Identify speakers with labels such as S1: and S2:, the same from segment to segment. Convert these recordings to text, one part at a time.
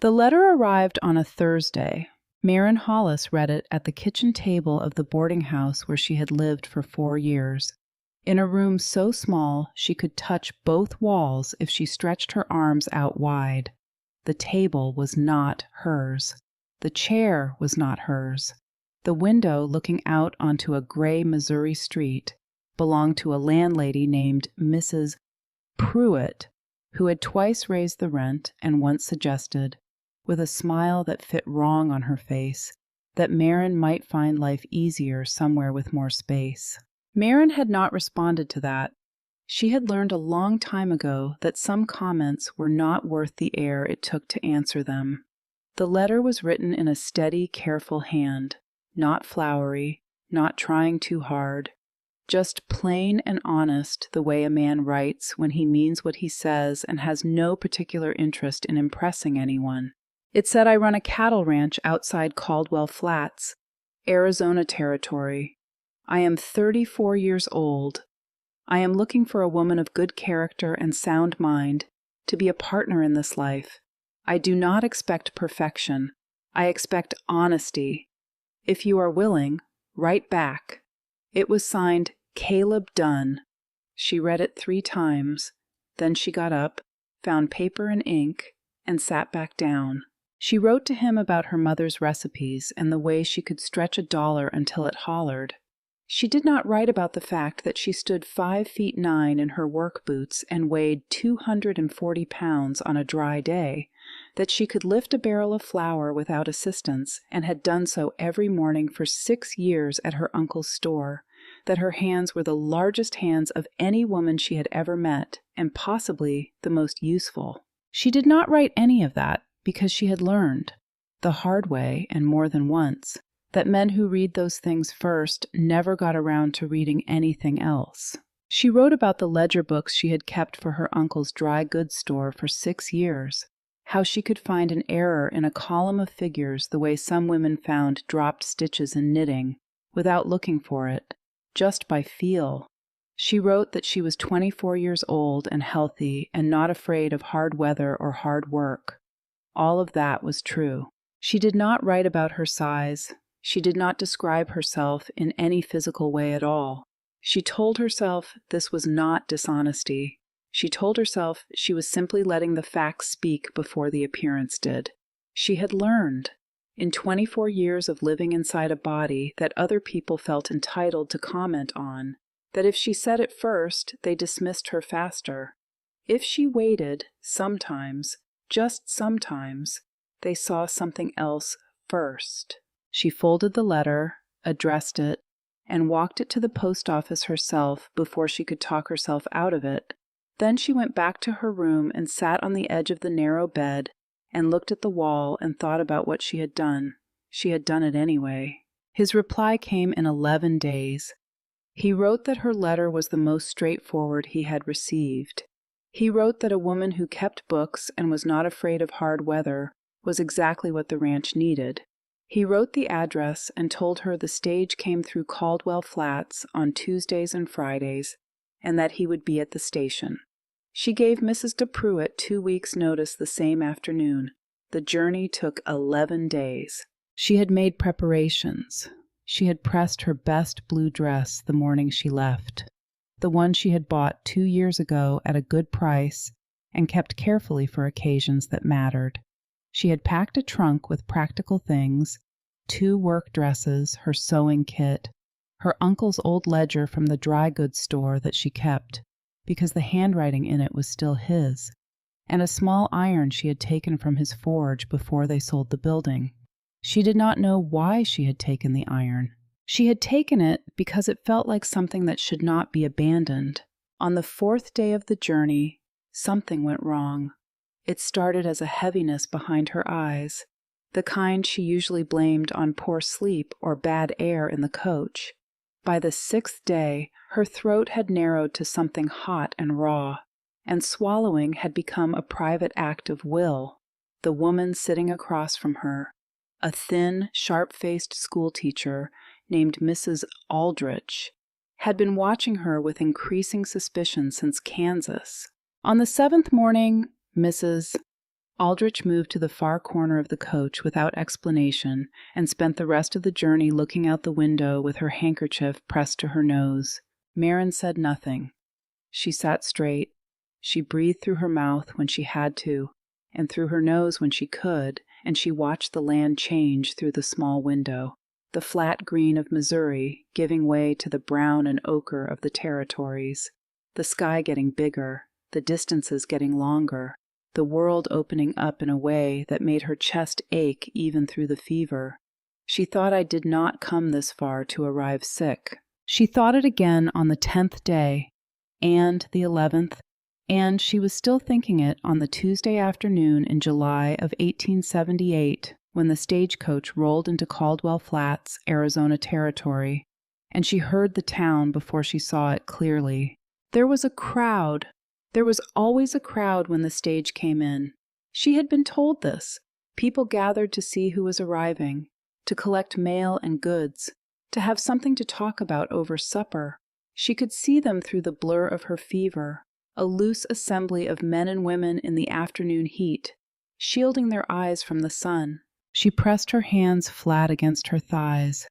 S1: The letter arrived on a Thursday. Maren Hollis read it at the kitchen table of the boarding house where she had lived for 4 years. In a room so small she could touch both walls if she stretched her arms out wide. The table was not hers. The chair was not hers. The window looking out onto a gray Missouri street belonged to a landlady named Mrs. Pruitt, who had twice raised the rent and once suggested, with a smile that fit wrong on her face, that Maren might find life easier somewhere with more space. Maren had not responded to that. She had learned a long time ago that some comments were not worth the air it took to answer them. The letter was written in a steady, careful hand, not flowery, not trying too hard, just plain and honest the way a man writes when he means what he says and has no particular interest in impressing anyone. It said, "I run a cattle ranch outside Caldwell Flats, Arizona Territory. I am 34 years old. I am looking for a woman of good character and sound mind to be a partner in this life. I do not expect perfection. I expect honesty. If you are willing, write back." It was signed Caleb Dunn. She read it 3 times. Then she got up, found paper and ink, and sat back down. She wrote to him about her mother's recipes and the way she could stretch $1 until it hollered. She did not write about the fact that she stood 5 feet 9 in her work boots and weighed 240 pounds on a dry day, that she could lift a barrel of flour without assistance and had done so every morning for 6 years at her uncle's store, that her hands were the largest hands of any woman she had ever met, and possibly the most useful. She did not write any of that because she had learned, the hard way and more than once, that men who read those things first never got around to reading anything else. She wrote about the ledger books she had kept for her uncle's dry goods store for 6 years, how she could find an error in a column of figures the way some women found dropped stitches in knitting, without looking for it, just by feel. She wrote that she was 24 years old and healthy and not afraid of hard weather or hard work. All of that was true. She did not write about her size. She did not describe herself in any physical way at all. She told herself this was not dishonesty. She told herself she was simply letting the facts speak before the appearance did. She had learned, in 24 years of living inside a body that other people felt entitled to comment on, that if she said it first, they dismissed her faster. If she waited, sometimes, just sometimes, they saw something else first. She folded the letter, addressed it, and walked it to the post office herself before she could talk herself out of it. Then she went back to her room and sat on the edge of the narrow bed and looked at the wall and thought about what she had done. She had done it anyway. His reply came in 11 days. He wrote that her letter was the most straightforward he had received. He wrote that a woman who kept books and was not afraid of hard weather was exactly what the ranch needed. He wrote the address and told her the stage came through Caldwell Flats on Tuesdays and Fridays, and that he would be at the station. She gave Mrs. De Pruitt 2 weeks' notice the same afternoon. The journey took 11 days. She had made preparations. She had pressed her best blue dress the morning she left, the one she had bought 2 years ago at a good price and kept carefully for occasions that mattered. She had packed a trunk with practical things, 2 work dresses, her sewing kit, her uncle's old ledger from the dry goods store that she kept, because the handwriting in it was still his, and a small iron she had taken from his forge before they sold the building. She did not know why she had taken the iron. She had taken it because it felt like something that should not be abandoned. On the 4th day of the journey, something went wrong. It started as a heaviness behind her eyes, the kind she usually blamed on poor sleep or bad air in the coach. By the 6th day, her throat had narrowed to something hot and raw, and swallowing had become a private act of will. The woman sitting across from her, a thin, sharp-faced schoolteacher named Mrs. Aldrich, had been watching her with increasing suspicion since Kansas. On the 7th morning, Mrs. Aldrich moved to the far corner of the coach without explanation and spent the rest of the journey looking out the window with her handkerchief pressed to her nose. Maren said nothing. She sat straight. She breathed through her mouth when she had to, and through her nose when she could, and she watched the land change through the small window. The flat green of Missouri giving way to the brown and ochre of the territories. The sky getting bigger, the distances getting longer, the world opening up in a way that made her chest ache even through the fever. She thought I did not come this far to arrive sick. She thought it again on the 10th day, and the 11th, and she was still thinking it on the Tuesday afternoon in July of 1878, when the stagecoach rolled into Caldwell Flats, Arizona Territory, and she heard the town before she saw it clearly. There was a crowd. There was always a crowd when the stage came in. She had been told this. People gathered to see who was arriving, to collect mail and goods, to have something to talk about over supper. She could see them through the blur of her fever, a loose assembly of men and women in the afternoon heat, shielding their eyes from the sun. She pressed her hands flat against her thighs.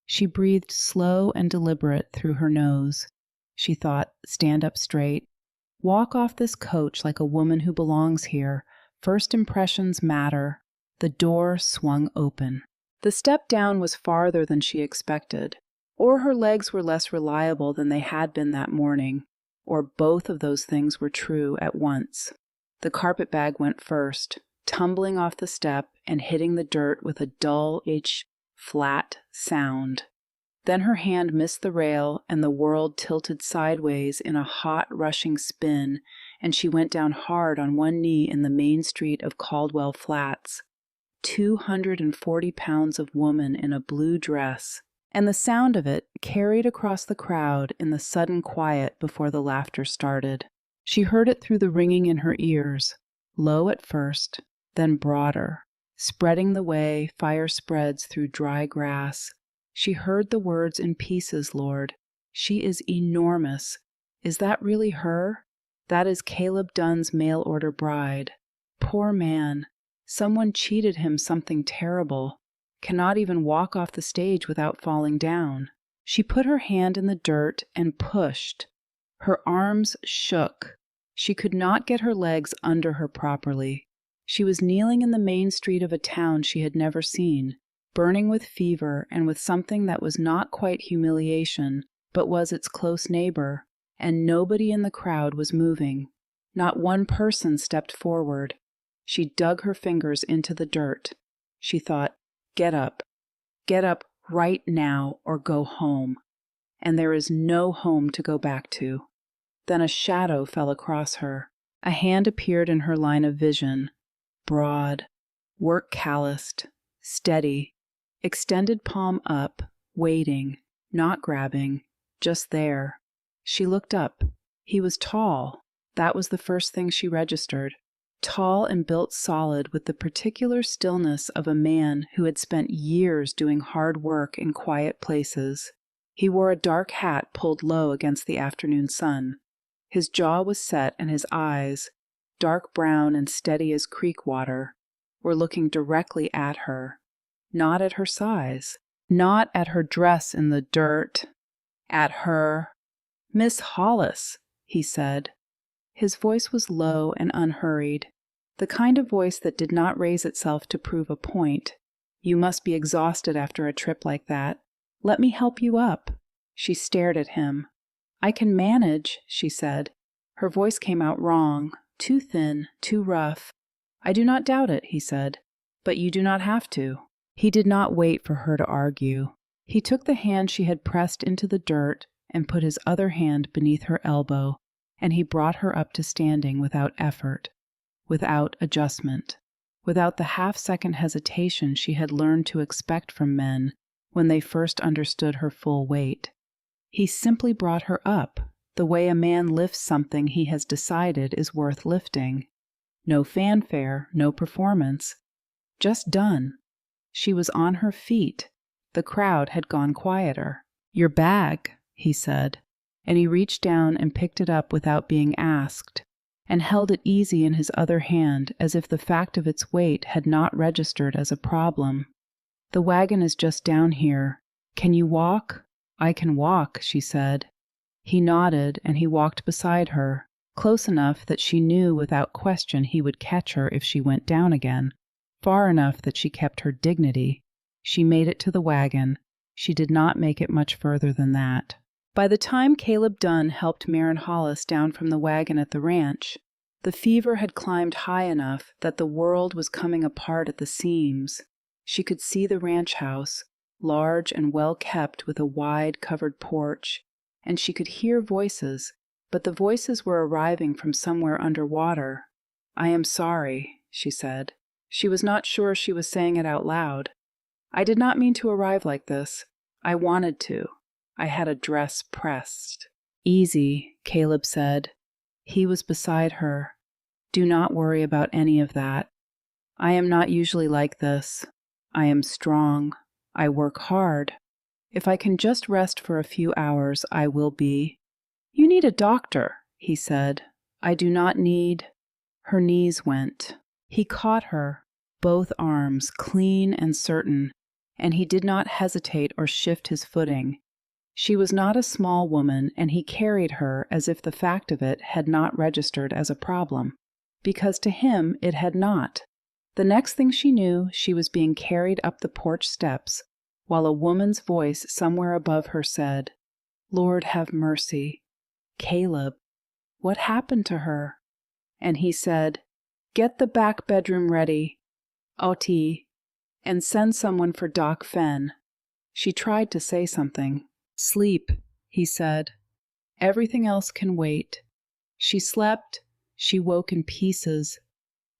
S1: She breathed slow and deliberate through her nose. She thought, stand up straight. Walk off this coach like a woman who belongs here. First impressions matter. The door swung open. The step down was farther than she expected, or her legs were less reliable than they had been that morning, or both of those things were true at once. The carpetbag went first, tumbling off the step and hitting the dirt with a dull, flat sound. Then her hand missed the rail, and the world tilted sideways in a hot, rushing spin, and she went down hard on one knee in the main street of Caldwell Flats. 240 pounds of woman in a blue dress, and the sound of it carried across the crowd in the sudden quiet before the laughter started. She heard it through the ringing in her ears, low at first, then broader, spreading the way fire spreads through dry grass. She heard the words in pieces, Lord. She is enormous. Is that really her? That is Caleb Dunn's mail-order bride. Poor man. Someone cheated him something terrible. Cannot even walk off the stage without falling down. She put her hand in the dirt and pushed. Her arms shook. She could not get her legs under her properly. She was kneeling in the main street of a town she had never seen, burning with fever and with something that was not quite humiliation, but was its close neighbor, and nobody in the crowd was moving. Not one person stepped forward. She dug her fingers into the dirt. She thought, get up right now or go home. And there is no home to go back to. Then a shadow fell across her. A hand appeared in her line of vision, broad, work calloused, steady, extended palm up, waiting, not grabbing, just there. She looked up. He was tall. That was the first thing she registered. Tall and built solid with the particular stillness of a man who had spent years doing hard work in quiet places. He wore a dark hat pulled low against the afternoon sun. His jaw was set and his eyes, dark brown and steady as creek water, were looking directly at her, not at her size, not at her dress in the dirt, at her. "Miss Hollis," he said. His voice was low and unhurried, the kind of voice that did not raise itself to prove a point. "You must be exhausted after a trip like that. Let me help you up." She stared at him. "I can manage," she said. Her voice came out wrong, too thin, too rough. "I do not doubt it," he said, "but you do not have to." He did not wait for her to argue. He took the hand she had pressed into the dirt and put his other hand beneath her elbow, and he brought her up to standing without effort, without adjustment, without the half-second hesitation she had learned to expect from men when they first understood her full weight. He simply brought her up, the way a man lifts something he has decided is worth lifting. No fanfare, no performance. Just done. She was on her feet. The crowd had gone quieter. "Your bag," he said, and he reached down and picked it up without being asked. and held it easy in his other hand as if the fact of its weight had not registered as a problem. "The wagon is just down here. Can you walk?" "I can walk," she said. He nodded, and he walked beside her, close enough that she knew without question he would catch her if she went down again, far enough that she kept her dignity. She made it to the wagon. She did not make it much further than that. By the time Caleb Dunn helped Maren Hollis down from the wagon at the ranch, the fever had climbed high enough that the world was coming apart at the seams. She could see the ranch house, large and well kept with a wide covered porch, and she could hear voices, but the voices were arriving from somewhere underwater. "I am sorry," she said. She was not sure she was saying it out loud. "I did not mean to arrive like this. I wanted to. I had a dress pressed." "Easy," Caleb said. He was beside her. "Do not worry about any of that. I am not usually like this. I am strong. I work hard. If I can just rest for a few hours, I will be." "You need a doctor," he said. "I do not need—" Her knees went. He caught her, both arms clean and certain, and he did not hesitate or shift his footing. She was not a small woman, and he carried her as if the fact of it had not registered as a problem, because to him it had not. The next thing she knew, she was being carried up the porch steps, while a woman's voice somewhere above her said, "Lord, have mercy. Caleb, what happened to her?" And he said, "Get the back bedroom ready, Oti, and send someone for Doc Fenn." She tried to say something. "Sleep," he said. "Everything else can wait." She slept. She woke in pieces.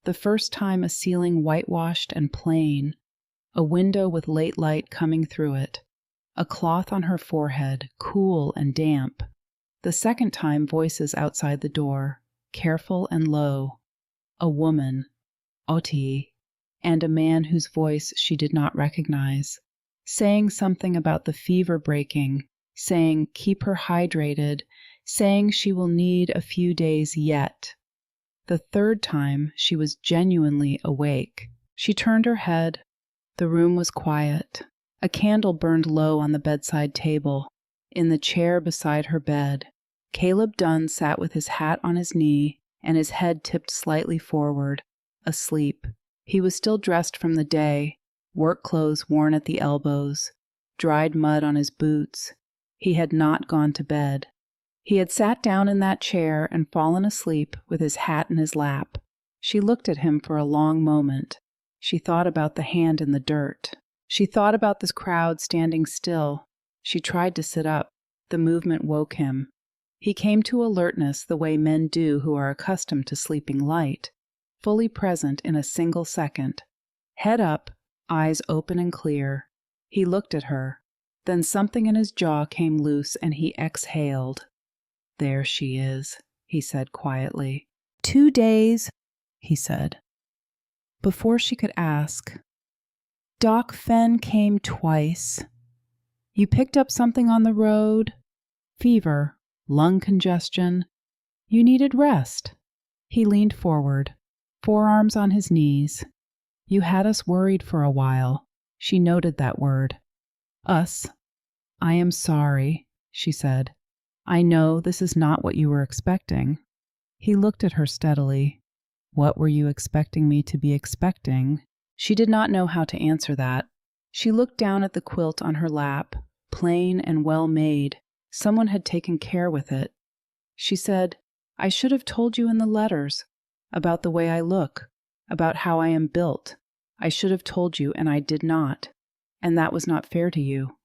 S1: The first time a ceiling whitewashed and plain, a window with late light coming through it, a cloth on her forehead, cool and damp. The second time voices outside the door, careful and low. A woman, Oti, and a man whose voice she did not recognize, saying something about the fever breaking, saying keep her hydrated, saying she will need a few days yet. The third time she was genuinely awake. She turned her head. The room was quiet. A candle burned low on the bedside table. In the chair beside her bed, Caleb Dunn sat with his hat on his knee and his head tipped slightly forward, asleep. He was still dressed from the day, work clothes worn at the elbows, dried mud on his boots. He had not gone to bed. He had sat down in that chair and fallen asleep with his hat in his lap. She looked at him for a long moment. She thought about the hand in the dirt. She thought about this crowd standing still. She tried to sit up. The movement woke him. He came to alertness the way men do who are accustomed to sleeping light, fully present in a single second. Head up, eyes open and clear. He looked at her. Then something in his jaw came loose and he exhaled. "There she is," he said quietly. 2 days, he said. Before she could ask, "Doc Fenn came twice. You picked up something on the road? Fever, lung congestion. You needed rest." He leaned forward, forearms on his knees. "You had us worried for a while." She noted that word. "Us. I am sorry," she said. "I know this is not what you were expecting." He looked at her steadily. "What were you expecting me to be expecting?" She did not know how to answer that. She looked down at the quilt on her lap, plain and well made. Someone had taken care with it. She said, "I should have told you in the letters, about the way I look, about how I am built. I should have told you, and I did not. And that was not fair to you."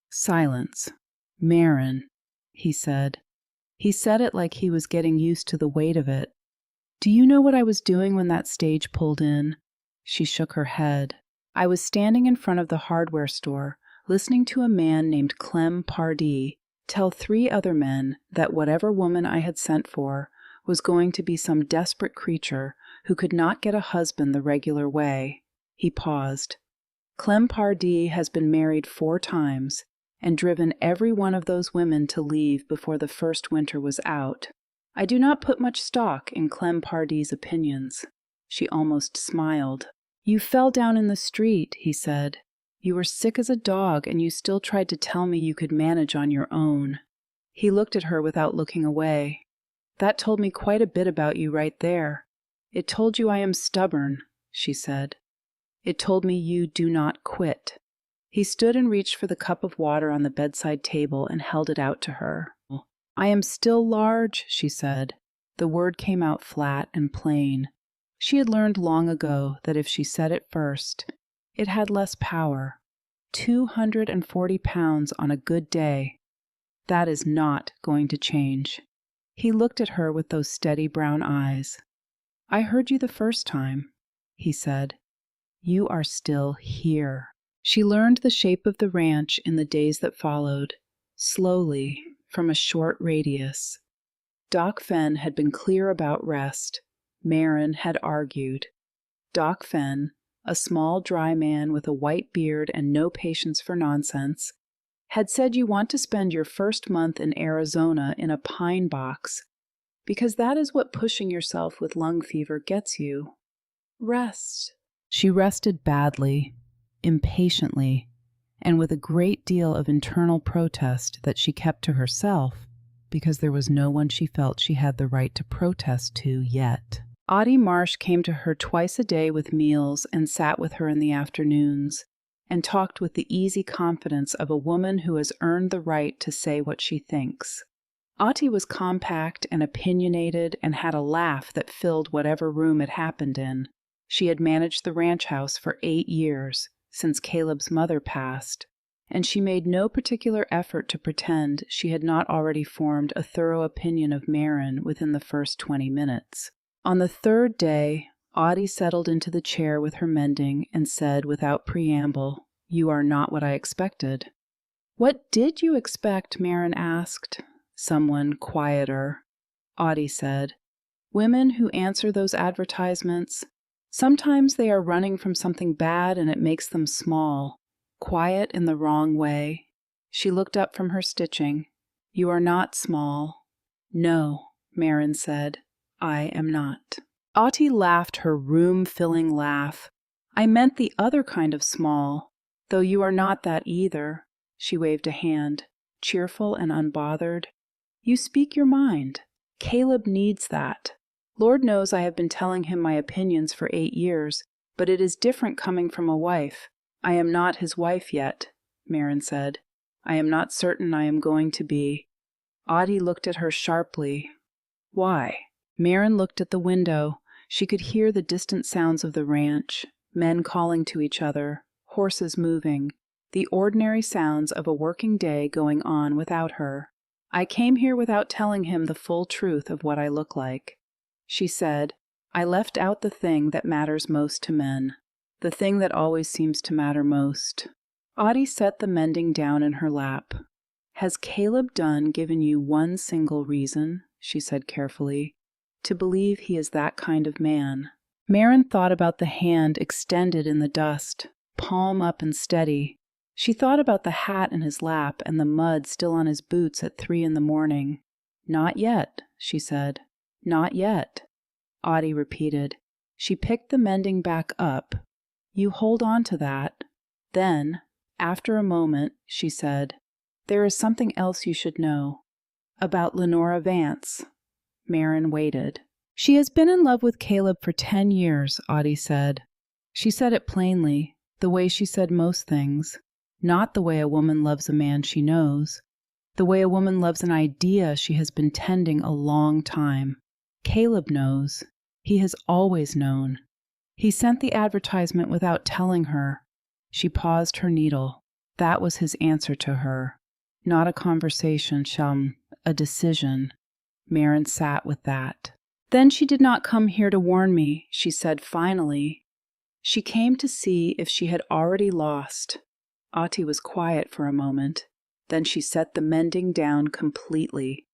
S1: Silence. "Maren," he said. He said it like he was getting used to the weight of it. "Do you know what I was doing when that stage pulled in?" She shook her head. "I was standing in front of the hardware store, listening to a man named Clem Pardee tell 3 other men that whatever woman I had sent for was going to be some desperate creature who could not get a husband the regular way." He paused. "Clem Pardee has been married 4 times and driven every one of those women to leave before the first winter was out. I do not put much stock in Clem Pardee opinions. She almost smiled. You fell down in the street, he said. You were sick as a dog, and you still tried to tell me you could manage on your own. He looked at her without looking away. That told me quite a bit about you right there. It told you I am stubborn, she said. It told me you do not quit. He stood and reached for the cup of water on the bedside table and held it out to her. I am still large, she said. The word came out flat and plain. She had learned long ago that if she said it first, it had less power. 240 pounds on a good day. That is not going to change. He looked at her with those steady brown eyes. I heard you the first time, he said. You are still here. She learned the shape of the ranch in the days that followed, slowly, from a short radius. Doc Fenn had been clear about rest. Marin had argued. Doc Fenn, a small, dry man with a white beard and no patience for nonsense, had said you want to spend your first month in Arizona in a pine box, because that is what pushing yourself with lung fever gets you. Rest. She rested badly, impatiently, and with a great deal of internal protest that she kept to herself, because there was no one she felt she had the right to protest to yet. Audie Marsh came to her twice a day with meals and sat with her in the afternoons, and talked with the easy confidence of a woman who has earned the right to say what she thinks. Audie was compact and opinionated and had a laugh that filled whatever room it happened in. She had managed the ranch house for 8 years, since Caleb's mother passed, and she made no particular effort to pretend she had not already formed a thorough opinion of Marin within the first 20 minutes. On the third day, Audie settled into the chair with her mending and said without preamble, You are not what I expected. What did you expect? Marin asked. Someone quieter. Audie said, Women who answer those advertisements, sometimes they are running from something bad and it makes them small, quiet in the wrong way. She looked up from her stitching. You are not small. No, Marin said. I am not. Audie laughed her room-filling laugh. I meant the other kind of small, though you are not that either. She waved a hand, cheerful and unbothered. You speak your mind. Caleb needs that. Lord knows I have been telling him my opinions for 8 years, but it is different coming from a wife. I am not his wife yet, Marin said. I am not certain I am going to be. Audie looked at her sharply. Why? Marin looked at the window. She could hear the distant sounds of the ranch, men calling to each other, horses moving, the ordinary sounds of a working day going on without her. I came here without telling him the full truth of what I look like. She said, I left out the thing that matters most to men, the thing that always seems to matter most. Audie set the mending down in her lap. Has Caleb Dunn given you one single reason, she said carefully, to believe he is that kind of man? Marin thought about the hand extended in the dust, palm up and steady. She thought about the hat in his lap and the mud still on his boots at 3 a.m. Not yet, she said. Not yet. Audie repeated. She picked the mending back up. You hold on to that. Then, after a moment, she said, There is something else you should know. About Lenora Vance. Marin waited. She has been in love with Caleb for 10 years, Audie said. She said it plainly, the way she said most things. Not the way a woman loves a man she knows. The way a woman loves an idea she has been tending a long time. Caleb knows. He has always known. He sent the advertisement without telling her. She paused her needle. That was his answer to her. Not a conversation, a decision. Marin sat with that. Then she did not come here to warn me, she said finally. She came to see if she had already lost. Audie was quiet for a moment. Then she set the mending down completely.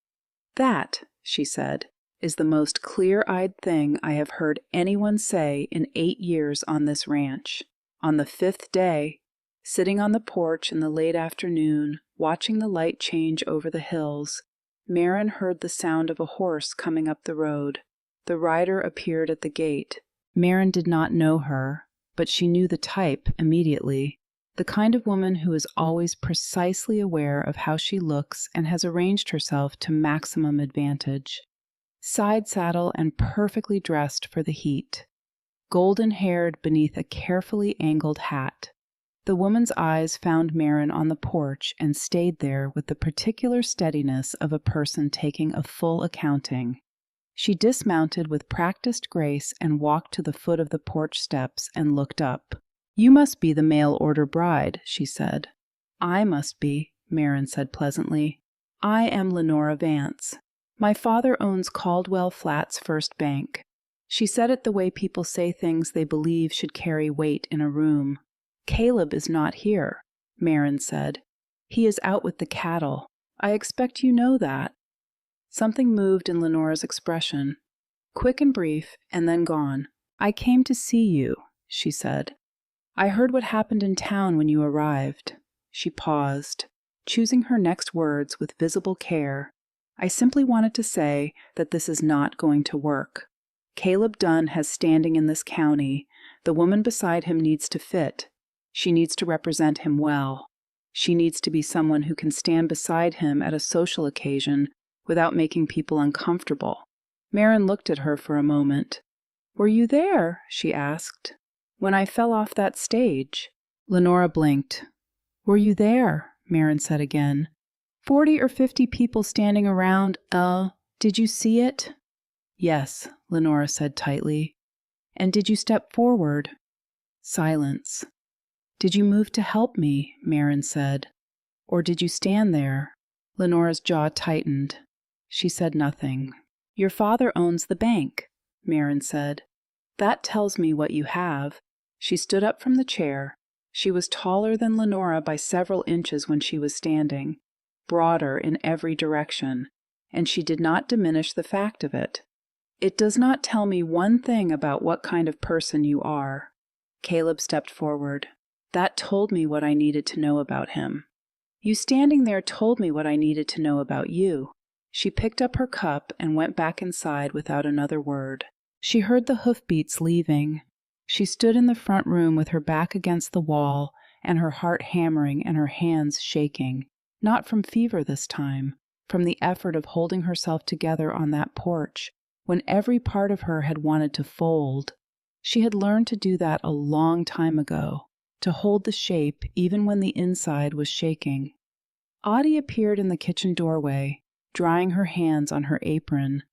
S1: That, she said, is the most clear-eyed thing I have heard anyone say in 8 years on this ranch. On the 5th day, sitting on the porch in the late afternoon, watching the light change over the hills, Marin heard the sound of a horse coming up the road. The rider appeared at the gate. Marin did not know her, but she knew the type immediately. The kind of woman who is always precisely aware of how she looks and has arranged herself to maximum advantage. Side saddle and perfectly dressed for the heat. Golden-haired beneath a carefully angled hat. The woman's eyes found Marin on the porch and stayed there with the particular steadiness of a person taking a full accounting. She dismounted with practiced grace and walked to the foot of the porch steps and looked up. "You must be the mail-order bride," she said. "I must be," Marin said pleasantly. "I am Lenora Vance. My father owns Caldwell Flats First Bank." She said it the way people say things they believe should carry weight in a room. "Caleb is not here," Marin said. "He is out with the cattle. I expect you know that." Something moved in Lenora's expression. Quick and brief, and then gone. "I came to see you," she said. "I heard what happened in town when you arrived." She paused, choosing her next words with visible care. "I simply wanted to say that this is not going to work. Caleb Dunn has standing in this county. The woman beside him needs to fit. She needs to represent him well. She needs to be someone who can stand beside him at a social occasion without making people uncomfortable." Marin looked at her for a moment. "Were you there?" she asked. "When I fell off that stage?" Lenora blinked. "Were you there?" Marin said again. 40 or 50 people standing around. Did you see it?" "Yes," Lenora said tightly. "And did you step forward?" Silence. "Did you move to help me?" Marin said. "Or did you stand there?" Lenora's jaw tightened. She said nothing. "Your father owns the bank," Marin said. "That tells me what you have." She stood up from the chair. She was taller than Lenora by several inches when she was standing, broader in every direction, and she did not diminish the fact of it. "It does not tell me one thing about what kind of person you are." Caleb stepped forward. "That told me what I needed to know about him. You standing there told me what I needed to know about you." She picked up her cup and went back inside without another word. She heard the hoofbeats leaving. She stood in the front room with her back against the wall and her heart hammering and her hands shaking. Not from fever this time, from the effort of holding herself together on that porch, when every part of her had wanted to fold. She had learned to do that a long time ago, to hold the shape even when the inside was shaking. Audie appeared in the kitchen doorway, drying her hands on her apron.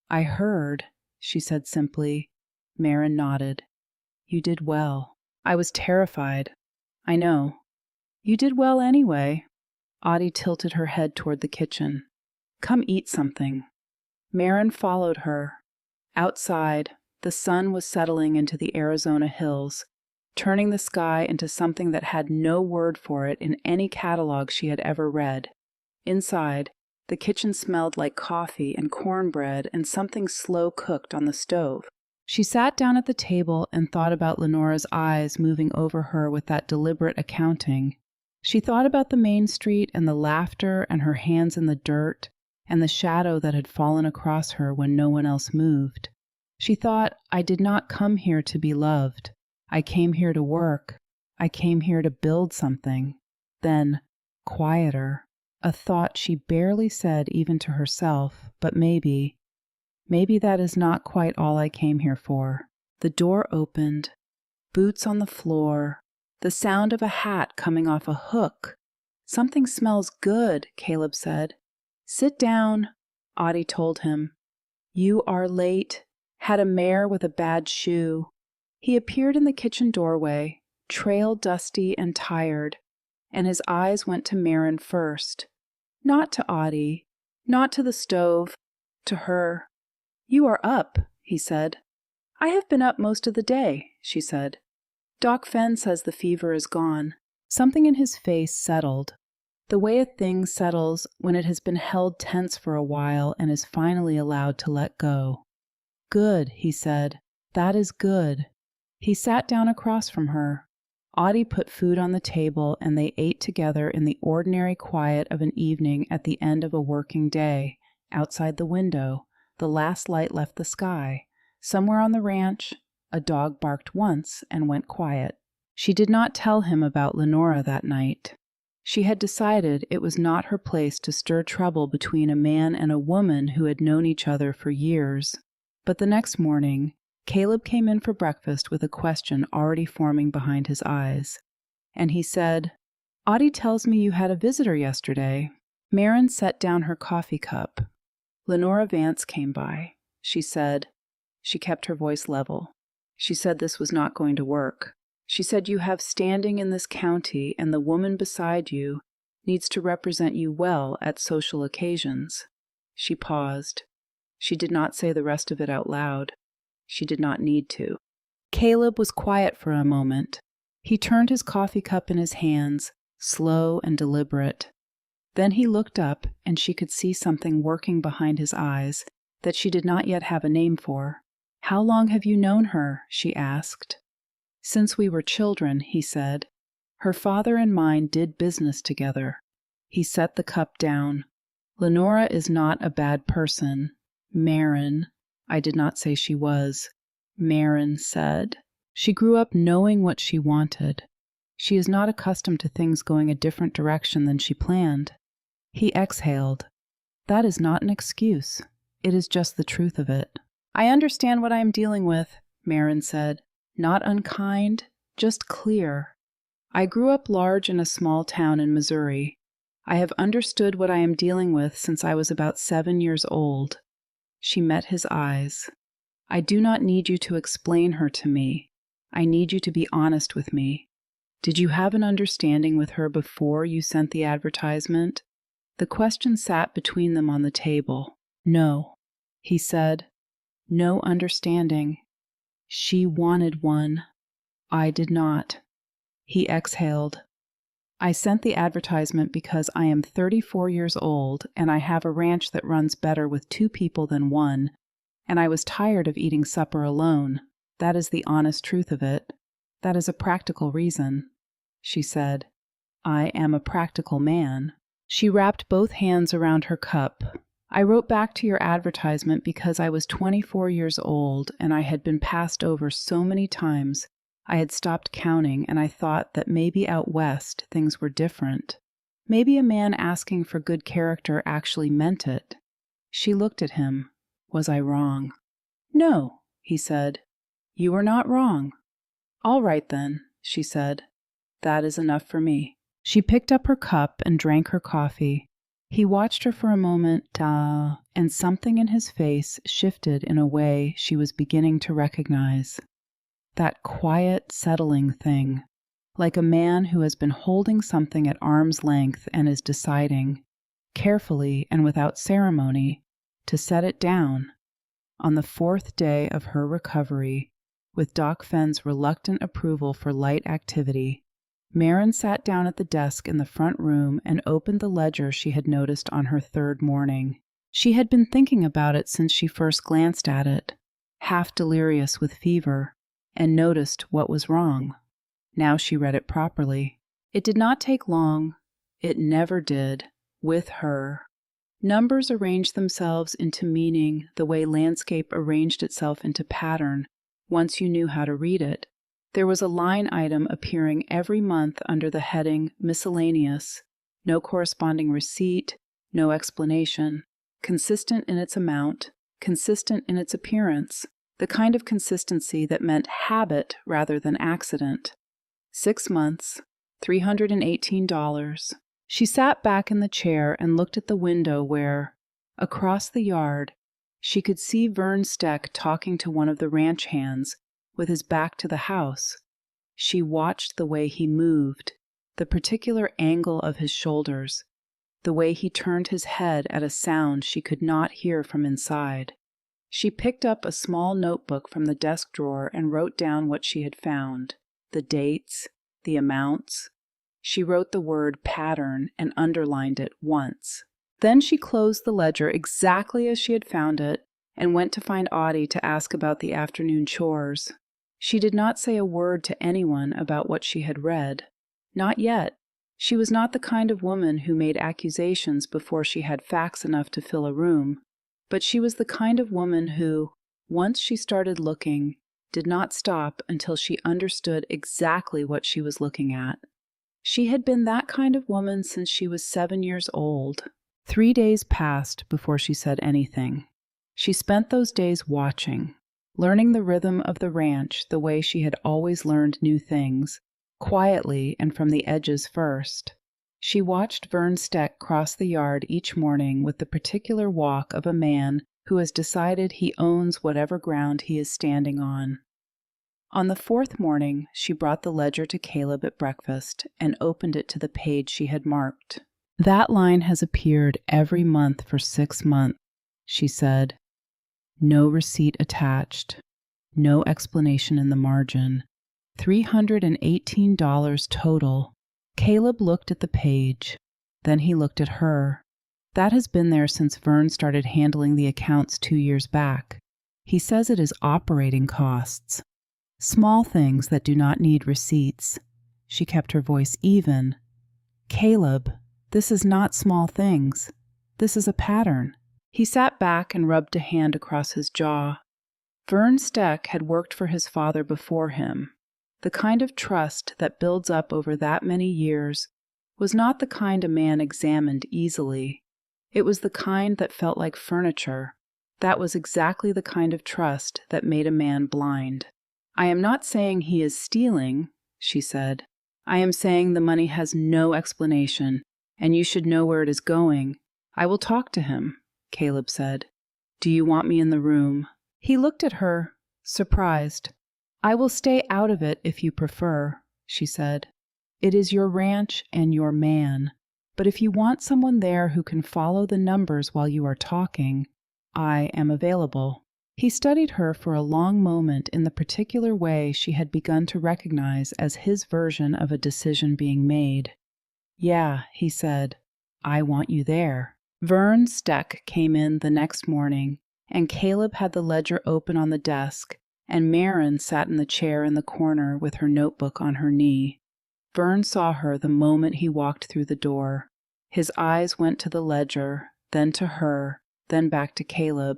S1: "I heard," she said simply. Marin nodded. "You did well." "I was terrified." "I know." "You did well anyway." Audie tilted her head toward the kitchen. "Come eat something." Marin followed her. Outside, the sun was settling into the Arizona hills, turning the sky into something that had no word for it in any catalog she had ever read. Inside, the kitchen smelled like coffee and cornbread and something slow cooked on the stove. She sat down at the table and thought about Lenora's eyes moving over her with that deliberate accounting. She thought about the main street and the laughter and her hands in the dirt and the shadow that had fallen across her when no one else moved. She thought, "I did not come here to be loved. I came here to work. I came here to build something." Then, quieter, a thought she barely said even to herself, but maybe that is not quite all I came here for. The door opened, boots on the floor, the sound of a hat coming off a hook. "Something smells good," Caleb said. "Sit down," Audie told him. "You are late. Had a mare with a bad shoe." He appeared in the kitchen doorway, trail dusty and tired, and his eyes went to Marin first. Not to Audie, not to the stove, to her. "You are up," he said. "I have been up most of the day," she said. "Doc Fenn says the fever is gone." Something in his face settled, the way a thing settles when it has been held tense for a while and is finally allowed to let go. "Good," he said. "That is good." He sat down across from her. Audie put food on the table and they ate together in the ordinary quiet of an evening at the end of a working day, Outside the window, the last light left the sky. Somewhere on the ranch, a dog barked once and went quiet. She did not tell him about Lenora that night. She had decided it was not her place to stir trouble between a man and a woman who had known each other for years. But the next morning, Caleb came in for breakfast with a question already forming behind his eyes. And he said, "Audie tells me you had a visitor yesterday." Maren set down her coffee cup. "Lenora Vance came by," she said. She kept her voice level. "She said this was not going to work. She said you have standing in this county, and the woman beside you needs to represent you well at social occasions." She paused. She did not say the rest of it out loud. She did not need to. Caleb was quiet for a moment. He turned his coffee cup in his hands, slow and deliberate. Then he looked up, and she could see something working behind his eyes that she did not yet have a name for. "How long have you known her?" she asked. "Since we were children," he said. "Her father and mine did business together." He set the cup down. "Lenora is not a bad person, Maren." "I did not say she was," Maren said. "She grew up knowing what she wanted. She is not accustomed to things going a different direction than she planned." He exhaled. "That is not an excuse. It is just the truth of it." "I understand what I am dealing with," Maren said. "Not unkind, just clear. I grew up large in a small town in Missouri. I have understood what I am dealing with since I was about 7 years old." She met his eyes. "I do not need you to explain her to me. I need you to be honest with me. Did you have an understanding with her before you sent the advertisement?" The question sat between them on the table. "No," he said. "No understanding. She wanted one. I did not." He exhaled. "I sent the advertisement because I am 34 years old, and I have a ranch that runs better with 2 people than 1, and I was tired of eating supper alone. That is the honest truth of it. That is a practical reason." She said, "I am a practical man." She wrapped both hands around her cup. "I wrote back to your advertisement because I was 24 years old, and I had been passed over so many times I had stopped counting, and I thought that maybe out west things were different. Maybe a man asking for good character actually meant it." She looked at him. "Was I wrong?" "No," he said. "You were not wrong." "All right then," she said. "That is enough for me." She picked up her cup and drank her coffee. He watched her for a moment, and something in his face shifted in a way she was beginning to recognize. That quiet, settling thing, like a man who has been holding something at arm's length and is deciding, carefully and without ceremony, to set it down. On the 4th day of her recovery, with Doc Fenn's reluctant approval for light activity, Maren sat down at the desk in the front room and opened the ledger she had noticed on her 3rd morning. She had been thinking about it since she first glanced at it, half delirious with fever, and noticed what was wrong. Now she read it properly. It did not take long. It never did, with her. Numbers arranged themselves into meaning the way landscape arranged itself into pattern once you knew how to read it. There was a line item appearing every month under the heading Miscellaneous, no corresponding receipt, no explanation, consistent in its amount, consistent in its appearance, the kind of consistency that meant habit rather than accident. 6 months, $318. She sat back in the chair and looked at the window where, across the yard, she could see Vern Steck talking to one of the ranch hands with his back to the house. She watched the way he moved, the particular angle of his shoulders, the way he turned his head at a sound she could not hear from inside. She picked up a small notebook from the desk drawer and wrote down what she had found, the dates, the amounts. She wrote the word pattern and underlined it once. Then she closed the ledger exactly as she had found it and went to find Audie to ask about the afternoon chores. She did not say a word to anyone about what she had read. Not yet. She was not the kind of woman who made accusations before she had facts enough to fill a room, but she was the kind of woman who, once she started looking, did not stop until she understood exactly what she was looking at. She had been that kind of woman since she was 7 years old. 3 days passed before she said anything. She spent those days watching, learning the rhythm of the ranch the way she had always learned new things, quietly and from the edges first. She watched Vern Steck cross the yard each morning with the particular walk of a man who has decided he owns whatever ground he is standing on. On the 4th morning, she brought the ledger to Caleb at breakfast and opened it to the page she had marked. "That line has appeared every month for 6 months," she said. "No receipt attached. No explanation in the margin. $318 total." Caleb looked at the page. Then he looked at her. "That has been there since Vern started handling the accounts 2 years back. He says it is operating costs. Small things that do not need receipts." She kept her voice even. "Caleb, this is not small things. This is a pattern." He sat back and rubbed a hand across his jaw. Vern Steck had worked for his father before him. The kind of trust that builds up over that many years was not the kind a man examined easily. It was the kind that felt like furniture. That was exactly the kind of trust that made a man blind. "I am not saying he is stealing," she said. "I am saying the money has no explanation, and you should know where it is going." "I will talk to him," Caleb said. "Do you want me in the room?" He looked at her, surprised. "I will stay out of it if you prefer," she said. "It is your ranch and your man. But if you want someone there who can follow the numbers while you are talking, I am available." He studied her for a long moment in the particular way she had begun to recognize as his version of a decision being made. "Yeah," he said, "I want you there." Vern Steck came in the next morning, and Caleb had the ledger open on the desk, and Maren sat in the chair in the corner with her notebook on her knee. Vern saw her the moment he walked through the door. His eyes went to the ledger, then to her, then back to Caleb,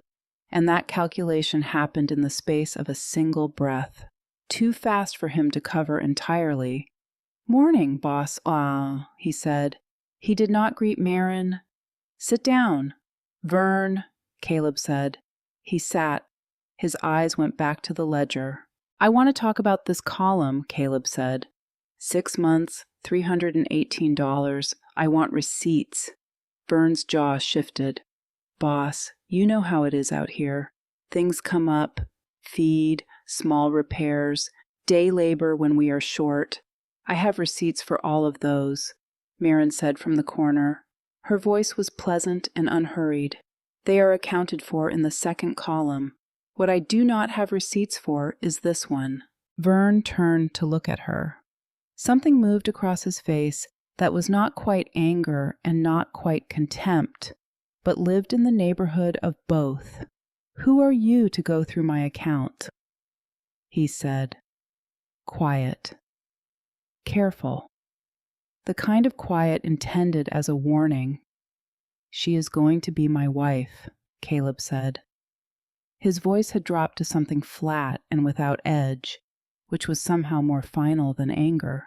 S1: and that calculation happened in the space of a single breath, too fast for him to cover entirely. "Morning, boss." "Ah," he said. He did not greet Maren. "Sit down." "Vern," Caleb said. He sat. His eyes went back to the ledger. "I want to talk about this column," Caleb said. 6 months, $318. I want receipts." Vern's jaw shifted. "Boss, you know how it is out here. Things come up, feed, small repairs, day labor when we are short. I have receipts for all of those," Maren said from the corner. Her voice was pleasant and unhurried. "They are accounted for in the 2nd column. What I do not have receipts for is this one." Vern turned to look at her. Something moved across his face that was not quite anger and not quite contempt, but lived in the neighborhood of both. "Who are you to go through my account?" he said. Quiet. Careful. The kind of quiet intended as a warning. "She is going to be my wife," Caleb said. His voice had dropped to something flat and without edge, which was somehow more final than anger.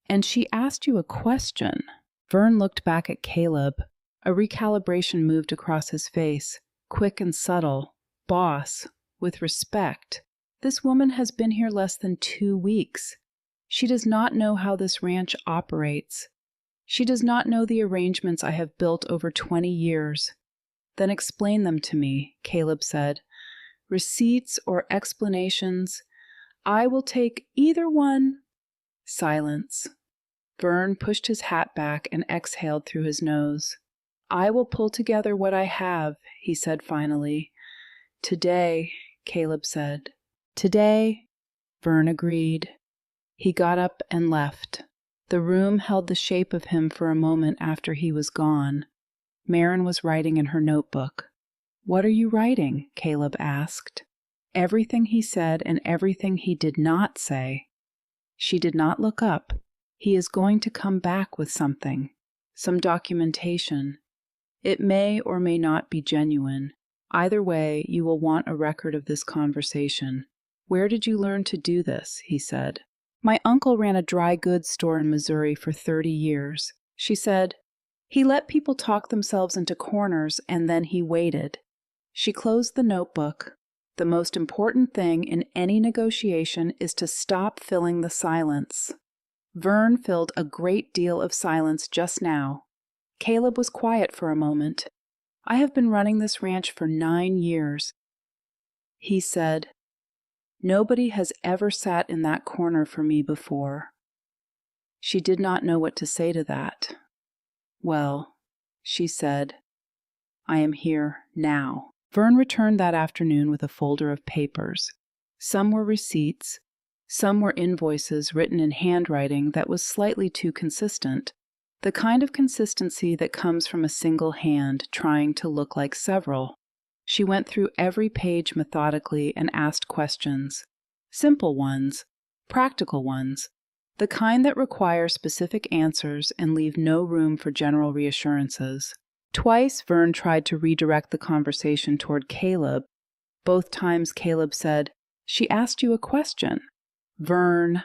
S1: "And she asked you a question." Vern looked back at Caleb. A recalibration moved across his face, quick and subtle. "Boss, with respect, this woman has been here less than 2 weeks. She does not know how this ranch operates. She does not know the arrangements I have built over 20 years. "Then explain them to me," Caleb said. "Receipts or explanations. I will take either one." Silence. Vern pushed his hat back and exhaled through his nose. "I will pull together what I have," he said finally. "Today," Caleb said. "Today," Vern agreed. He got up and left. The room held the shape of him for a moment after he was gone. Maren was writing in her notebook. "What are you writing?" Caleb asked. Everything he said and everything he did not say. She did not look up. He is going to come back with something, some documentation. It may or may not be genuine. Either way, you will want a record of this conversation. Where did you learn to do this? He said. My uncle ran a dry goods store in Missouri for 30 years. She said, he let people talk themselves into corners and then he waited. She closed the notebook. The most important thing in any negotiation is to stop filling the silence. Vern filled a great deal of silence just now. Caleb was quiet for a moment. I have been running this ranch for 9 years. He said, nobody has ever sat in that corner for me before. She did not know what to say to that. Well, she said, I am here now. Vern returned that afternoon with a folder of papers. Some were receipts, some were invoices written in handwriting that was slightly too consistent, the kind of consistency that comes from a single hand trying to look like several. She went through every page methodically and asked questions. Simple ones, practical ones, the kind that require specific answers and leave no room for general reassurances. Twice Vern tried to redirect the conversation toward Caleb. Both times Caleb said, she asked you a question. Vern.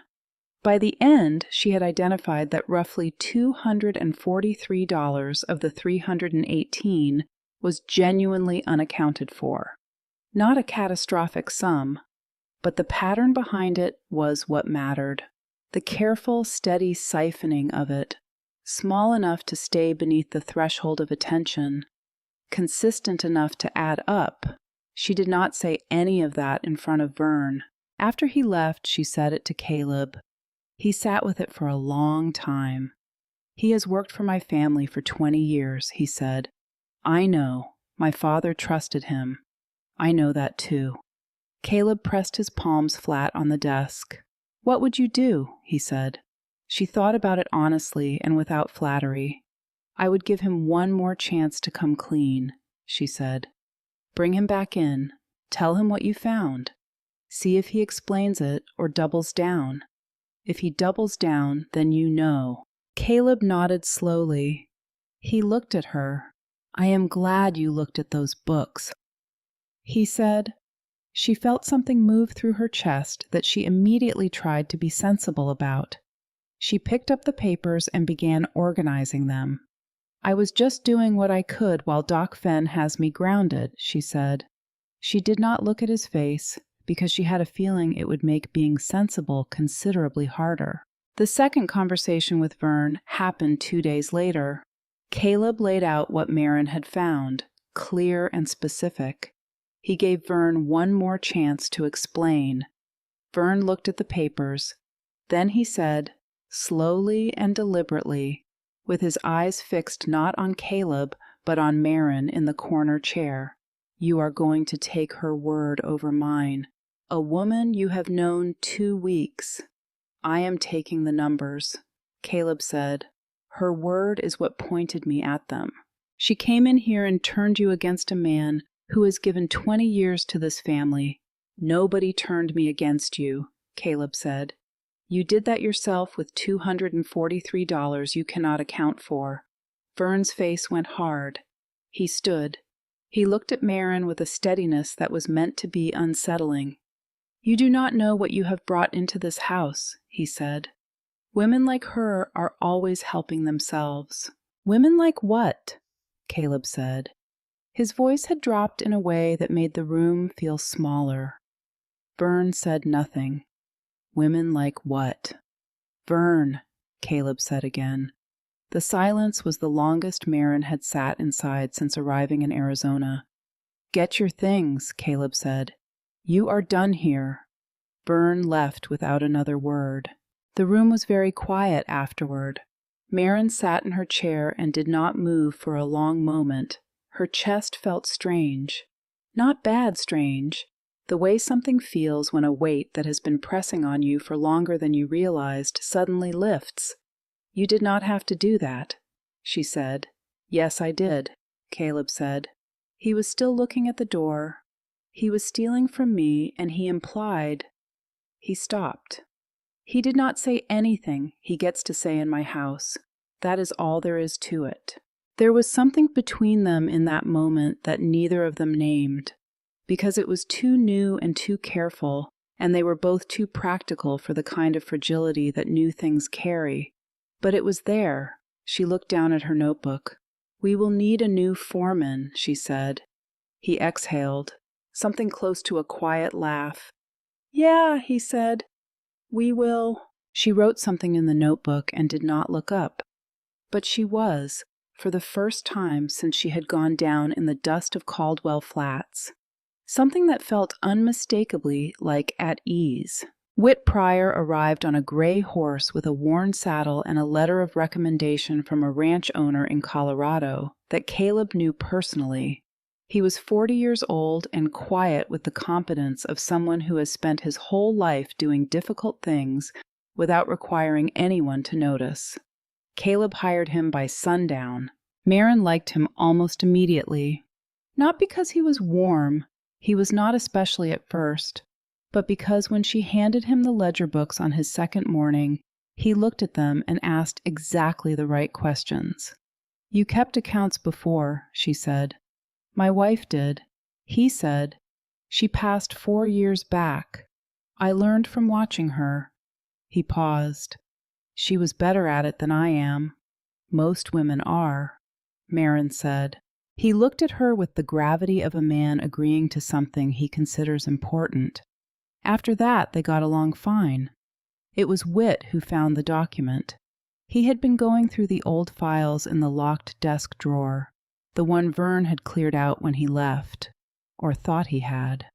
S1: By the end, she had identified that roughly $243 of the $318 was genuinely unaccounted for. Not a catastrophic sum, but the pattern behind it was what mattered. The careful, steady siphoning of it, small enough to stay beneath the threshold of attention, consistent enough to add up. She did not say any of that in front of Vern. After he left, she said it to Caleb. He sat with it for a long time. He has worked for my family for 20 years, he said. I know. My father trusted him. I know that too. Caleb pressed his palms flat on the desk. What would you do? He said. She thought about it honestly and without flattery. I would give him one more chance to come clean, she said. Bring him back in. Tell him what you found. See if he explains it or doubles down. If he doubles down, then you know. Caleb nodded slowly. He looked at her. I am glad you looked at those books, he said. She felt something move through her chest that she immediately tried to be sensible about. She picked up the papers and began organizing them. I was just doing what I could while Doc Fenn has me grounded, she said. She did not look at his face, because she had a feeling it would make being sensible considerably harder. The second conversation with Vern happened 2 days later. Caleb laid out what Marin had found, clear and specific. He gave Vern one more chance to explain. Vern looked at the papers. Then he said, slowly and deliberately, with his eyes fixed not on Caleb, but on Marin in the corner chair, you are going to take her word over mine. A woman you have known 2 weeks. I am taking the numbers, Caleb said. Her word is what pointed me at them. She came in here and turned you against a man who has given 20 years to this family. Nobody turned me against you, Caleb said. You did that yourself with $243 you cannot account for. Vern's face went hard. He stood. He looked at Marin with a steadiness that was meant to be unsettling. You do not know what you have brought into this house, he said. Women like her are always helping themselves. Women like what? Caleb said. His voice had dropped in a way that made the room feel smaller. Vern said nothing. Women like what? Vern, Caleb said again. The silence was the longest Marin had sat inside since arriving in Arizona. Get your things, Caleb said. You are done here. Vern left without another word. The room was very quiet afterward. Marin sat in her chair and did not move for a long moment. Her chest felt strange. Not bad strange. The way something feels when a weight that has been pressing on you for longer than you realized suddenly lifts. You did not have to do that, she said. Yes, I did, Caleb said. He was still looking at the door. He was stealing from me, and he implied. He stopped. He did not say anything he gets to say in my house. That is all there is to it. There was something between them in that moment that neither of them named, because it was too new and too careful, and they were both too practical for the kind of fragility that new things carry. But it was there. She looked down at her notebook. "We will need a new foreman," she said. He exhaled, something close to a quiet laugh. "Yeah," he said. "We will." She wrote something in the notebook and did not look up. But she was, for the first time since she had gone down in the dust of Caldwell Flats. Something that felt unmistakably like at ease. Whit Pryor arrived on a gray horse with a worn saddle and a letter of recommendation from a ranch owner in Colorado that Caleb knew personally. He was 40 years old and quiet with the competence of someone who has spent his whole life doing difficult things without requiring anyone to notice. Caleb hired him by sundown. Maren liked him almost immediately. Not because he was warm, he was not especially at first, but because when she handed him the ledger books on his second morning, he looked at them and asked exactly the right questions. "You kept accounts before," she said. "My wife did." He said, "She passed 4 years back. I learned from watching her." He paused. "She was better at it than I am." "Most women are," Maren said. He looked at her with the gravity of a man agreeing to something he considers important. After that, they got along fine. It was Whit who found the document. He had been going through the old files in the locked desk drawer, the one Vern had cleared out when he left, or thought he had.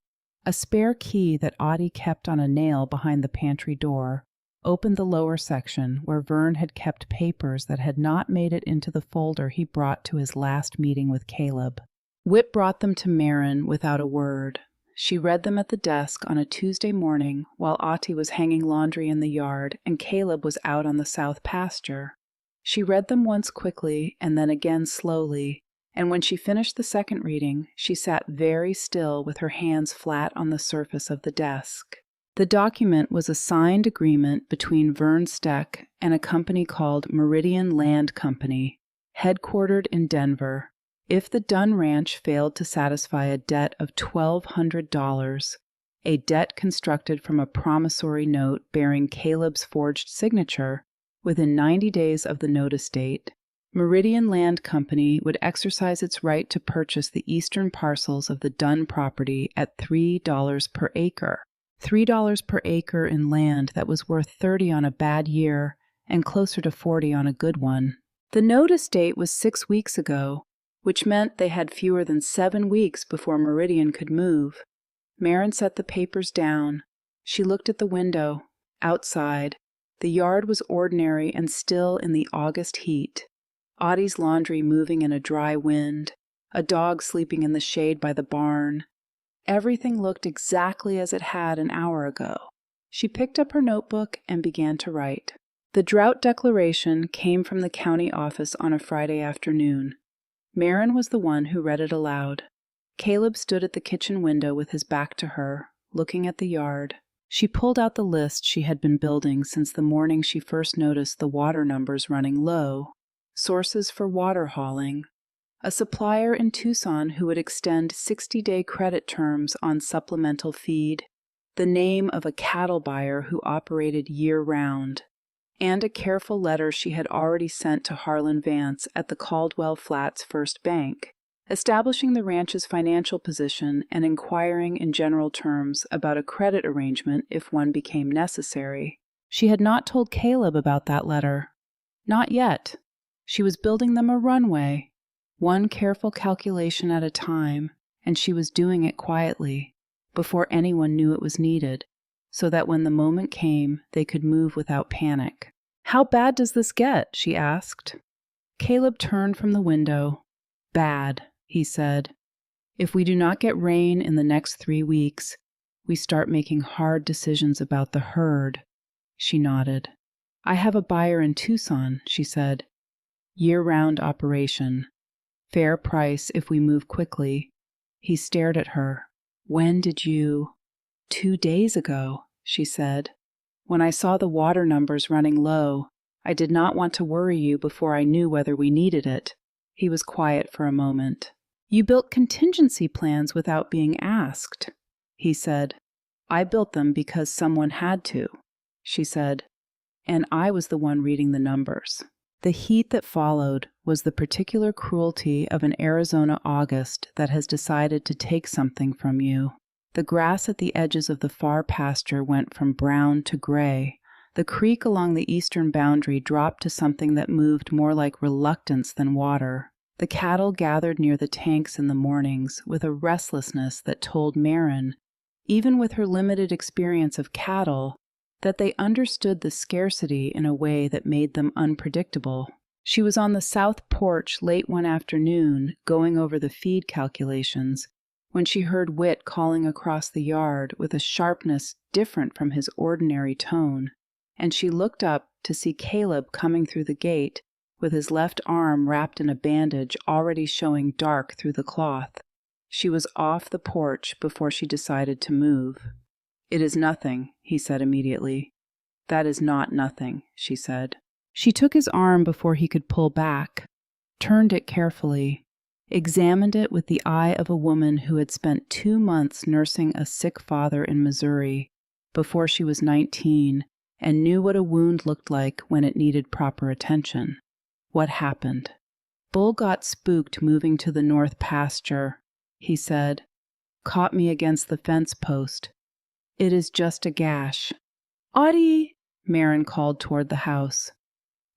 S1: A spare key that Audie kept on a nail behind the pantry door opened the lower section where Vern had kept papers that had not made it into the folder he brought to his last meeting with Caleb. Whit brought them to Maren without a word. She read them at the desk on a Tuesday morning while Audie was hanging laundry in the yard and Caleb was out on the south pasture. She read them once quickly and then again slowly, and when she finished the second reading, she sat very still with her hands flat on the surface of the desk. The document was a signed agreement between Vern Steck and a company called Meridian Land Company, headquartered in Denver. If the Dunn Ranch failed to satisfy a debt of $1,200, a debt constructed from a promissory note bearing Caleb's forged signature, within 90 days of the notice date, Meridian Land Company would exercise its right to purchase the eastern parcels of the Dunn property at $3 per acre. $3 per acre in land that was worth 30 on a bad year and closer to 40 on a good one. The notice date was 6 weeks ago, which meant they had fewer than 7 weeks before Meridian could move. Maren set the papers down. She looked at the window. Outside, the yard was ordinary and still in the August heat. Audie's laundry moving in a dry wind, a dog sleeping in the shade by the barn. Everything looked exactly as it had an hour ago. She picked up her notebook and began to write. The drought declaration came from the county office on a Friday afternoon. Maren was the one who read it aloud. Caleb stood at the kitchen window with his back to her, looking at the yard. She pulled out the list she had been building since the morning she first noticed the water numbers running low. Sources for water hauling. A supplier in Tucson who would extend 60-day credit terms on supplemental feed, the name of a cattle buyer who operated year-round, and a careful letter she had already sent to Harlan Vance at the Caldwell Flats First Bank, establishing the ranch's financial position and inquiring in general terms about a credit arrangement if one became necessary. She had not told Caleb about that letter. Not yet. She was building them a runway. One careful calculation at a time, and she was doing it quietly, before anyone knew it was needed, so that when the moment came, they could move without panic. "How bad does this get?" she asked. Caleb turned from the window. "Bad," he said. "If we do not get rain in the next 3 weeks, we start making hard decisions about the herd." She nodded. "I have a buyer in Tucson," she said. "Year-round operation. Fair price if we move quickly." He stared at her. "When did you—" "2 days ago," she said. When I saw the water numbers running low, I did not want to worry you before I knew whether we needed it." He was quiet for a moment. "You built contingency plans without being asked," he said. "I built them because someone had to," she said, "and I was the one reading the numbers." The heat that followed was the particular cruelty of an Arizona August that has decided to take something from you. The grass at the edges of the far pasture went from brown to gray. The creek along the eastern boundary dropped to something that moved more like reluctance than water. The cattle gathered near the tanks in the mornings with a restlessness that told Maren, even with her limited experience of cattle, that they understood the scarcity in a way that made them unpredictable. She was on the south porch late one afternoon, going over the feed calculations, when she heard Whit calling across the yard with a sharpness different from his ordinary tone, and she looked up to see Caleb coming through the gate with his left arm wrapped in a bandage already showing dark through the cloth. She was off the porch before she decided to move. "It is nothing," he said immediately. "That is not nothing," she said. She took his arm before he could pull back, turned it carefully, examined it with the eye of a woman who had spent 2 months nursing a sick father in Missouri before she was 19 and knew what a wound looked like when it needed proper attention. "What happened?" "Bull got spooked moving to the north pasture," he said. "Caught me against the fence post. It is just a gash." "Audie!" Maren called toward the house.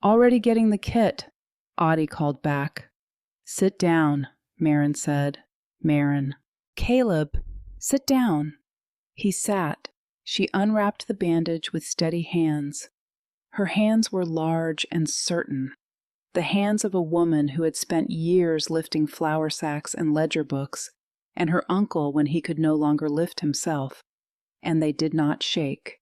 S1: "Already getting the kit," Audie called back. "Sit down," Maren said. Maren. "Caleb, sit down." He sat. She unwrapped the bandage with steady hands. Her hands were large and certain. The hands of a woman who had spent years lifting flour sacks and ledger books, and her uncle when he could no longer lift himself. And they did not shake.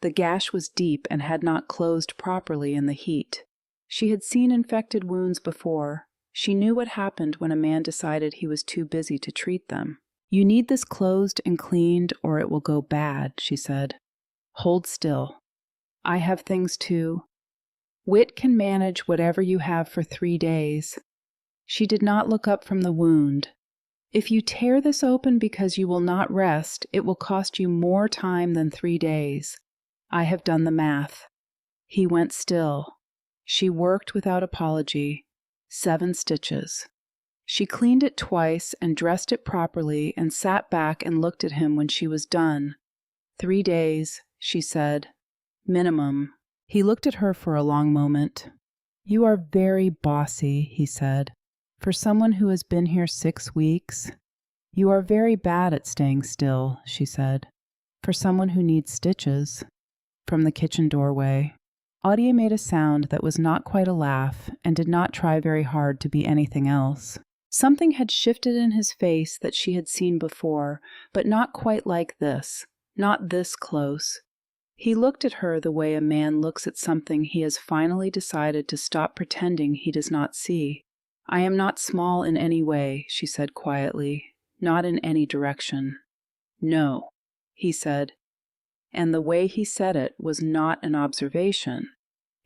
S1: The gash was deep and had not closed properly in the heat. She had seen infected wounds before. She knew what happened when a man decided he was too busy to treat them. "You need this closed and cleaned or it will go bad," she said. "Hold still. I have things too. Whit can manage whatever you have for 3 days." She did not look up from the wound. "If you tear this open because you will not rest, it will cost you more time than 3 days. I have done the math." He went still. She worked without apology. 7 stitches. She cleaned it twice and dressed it properly and sat back and looked at him when she was done. 3 days, she said. Minimum. He looked at her for a long moment. "You are very bossy," he said. "For someone who has been here 6 weeks. You are very bad at staying still," she said. "For someone who needs stitches." From the kitchen doorway, Audie made a sound that was not quite a laugh and did not try very hard to be anything else. Something had shifted in his face that she had seen before, but not quite like this, not this close. He looked at her the way a man looks at something he has finally decided to stop pretending he does not see. "I am not small in any way," she said quietly, "not in any direction." "No," he said, and the way he said it was not an observation.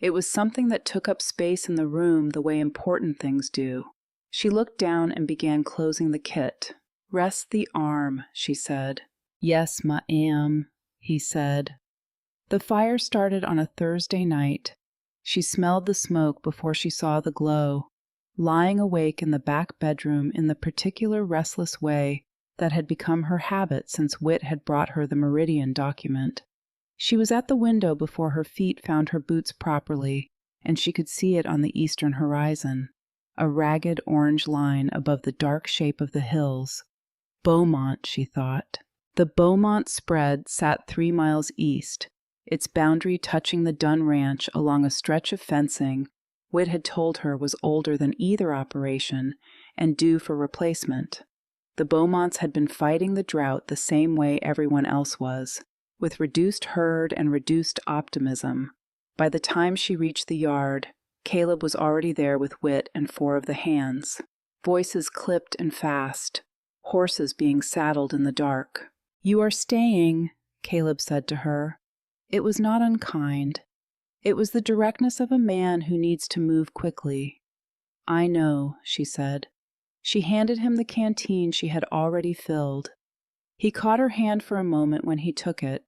S1: It was something that took up space in the room the way important things do. She looked down and began closing the kit. "Rest the arm," she said. "Yes, ma'am," he said. The fire started on a Thursday night. She smelled the smoke before she saw the glow, lying awake in the back bedroom in the particular restless way that had become her habit since Whit had brought her the Meridian document. She was at the window before her feet found her boots properly, and she could see it on the eastern horizon, a ragged orange line above the dark shape of the hills. Beaumont, she thought. The Beaumont spread sat 3 miles east, its boundary touching the Dunn Ranch along a stretch of fencing Whit had told her was older than either operation and due for replacement. The Beaumonts had been fighting the drought the same way everyone else was, with reduced herd and reduced optimism. By the time she reached the yard, Caleb was already there with Whit and 4 of the hands. Voices clipped and fast, horses being saddled in the dark. "You are staying," Caleb said to her. It was not unkind. It was the directness of a man who needs to move quickly. "I know," she said. She handed him the canteen she had already filled. He caught her hand for a moment when he took it.